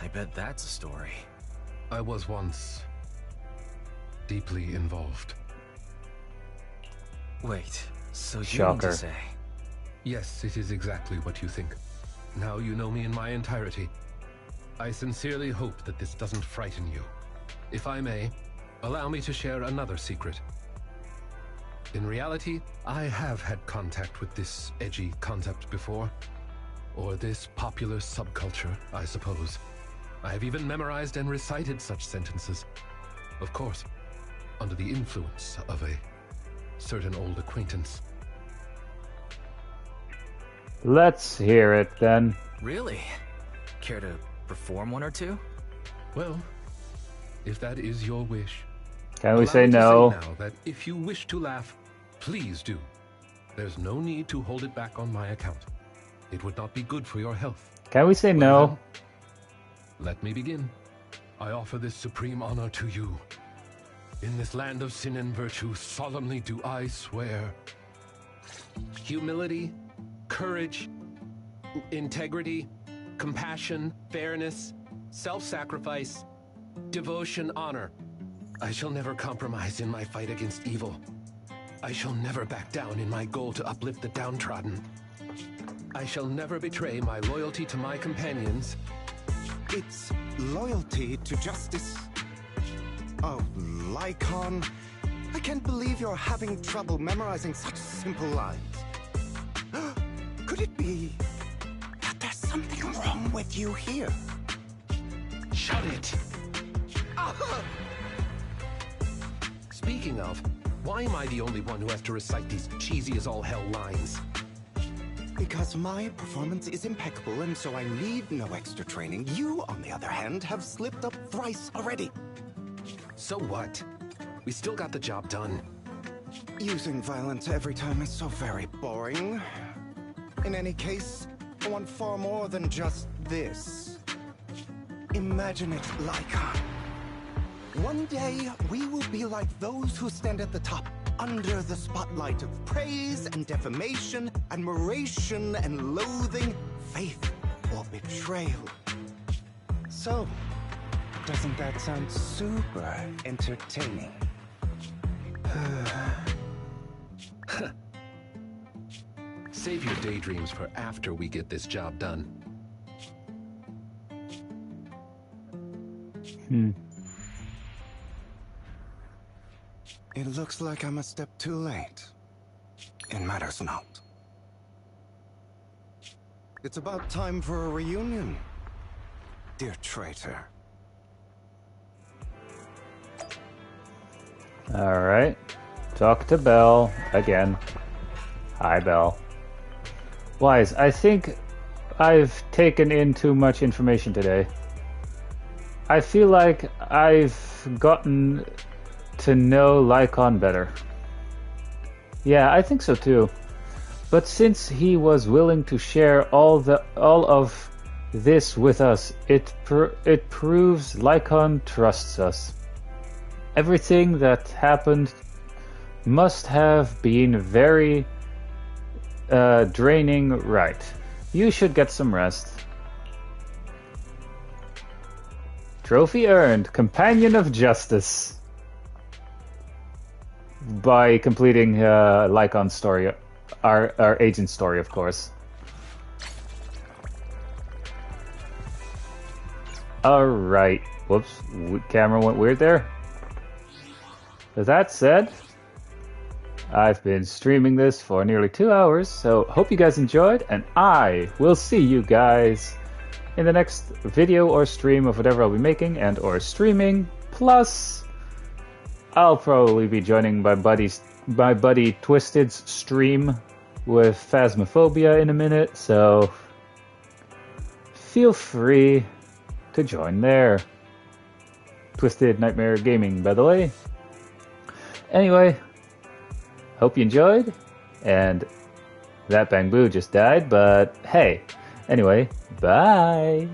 I bet that's a story. I was once deeply involved. Wait, so you mean Shocker. to say? Yes, it is exactly what you think. Now you know me in my entirety. I sincerely hope that this doesn't frighten you. If I may, allow me to share another secret. In reality, I have had contact with this edgy concept before. Or this popular subculture, I suppose. I have even memorized and recited such sentences. Of course, under the influence of a certain old acquaintance. Let's hear it then. Really? Care to perform one or two? Well, if that is your wish, Can we allow say me to no? say now that if you wish to laugh, please do. There's no need to hold it back on my account. It would not be good for your health. Can we say Well no? then, let me begin. I offer this supreme honor to you. In this land of sin and virtue, solemnly do I swear. Humility, courage, integrity, compassion, fairness, self-sacrifice, devotion, honor. I shall never compromise in my fight against evil. I shall never back down in my goal to uplift the downtrodden. I shall never betray my loyalty to my companions. It's loyalty to justice. Oh, Lycaon, I can't believe you're having trouble memorizing such simple lines. Could it be that there's something wrong with you here? Shut it! Speaking of, why am I the only one who has to recite these cheesy as all hell lines? Because my performance is impeccable and so I need no extra training. You, on the other hand, have slipped up thrice already. So what? We still got the job done. Using violence every time is so very boring. In any case, I want far more than just this. Imagine it, Lycaon. One day, we will be like those who stand at the top, under the spotlight of praise and defamation, admiration and loathing, faith or betrayal. So, doesn't that sound super entertaining? Save your daydreams for after we get this job done. It looks like I'm a step too late. It matters not. It's about time for a reunion, dear traitor. Alright. Talk to Belle again. Hi, Belle. Wise, I think I've taken in too much information today. I feel like I've gotten to know Lycaon better. Yeah, I think so too. But since he was willing to share all of this with us, it proves Lycaon trusts us. Everything that happened must have been very draining, right? You should get some rest. Trophy earned, Companion of Justice. By completing Lycaon's story, our agent's story, of course. Alright. Whoops. Camera went weird there. With that said, I've been streaming this for nearly 2 hours, so hope you guys enjoyed, and I will see you guys in the next video or stream of whatever I'll be making and or streaming. Plus, I'll probably be joining my buddy Twisted's stream with Phasmophobia in a minute, so feel free to join there. Twisted Nightmare Gaming, by the way. Anyway, hope you enjoyed, and that Bang Boo just died, but hey, anyway, bye!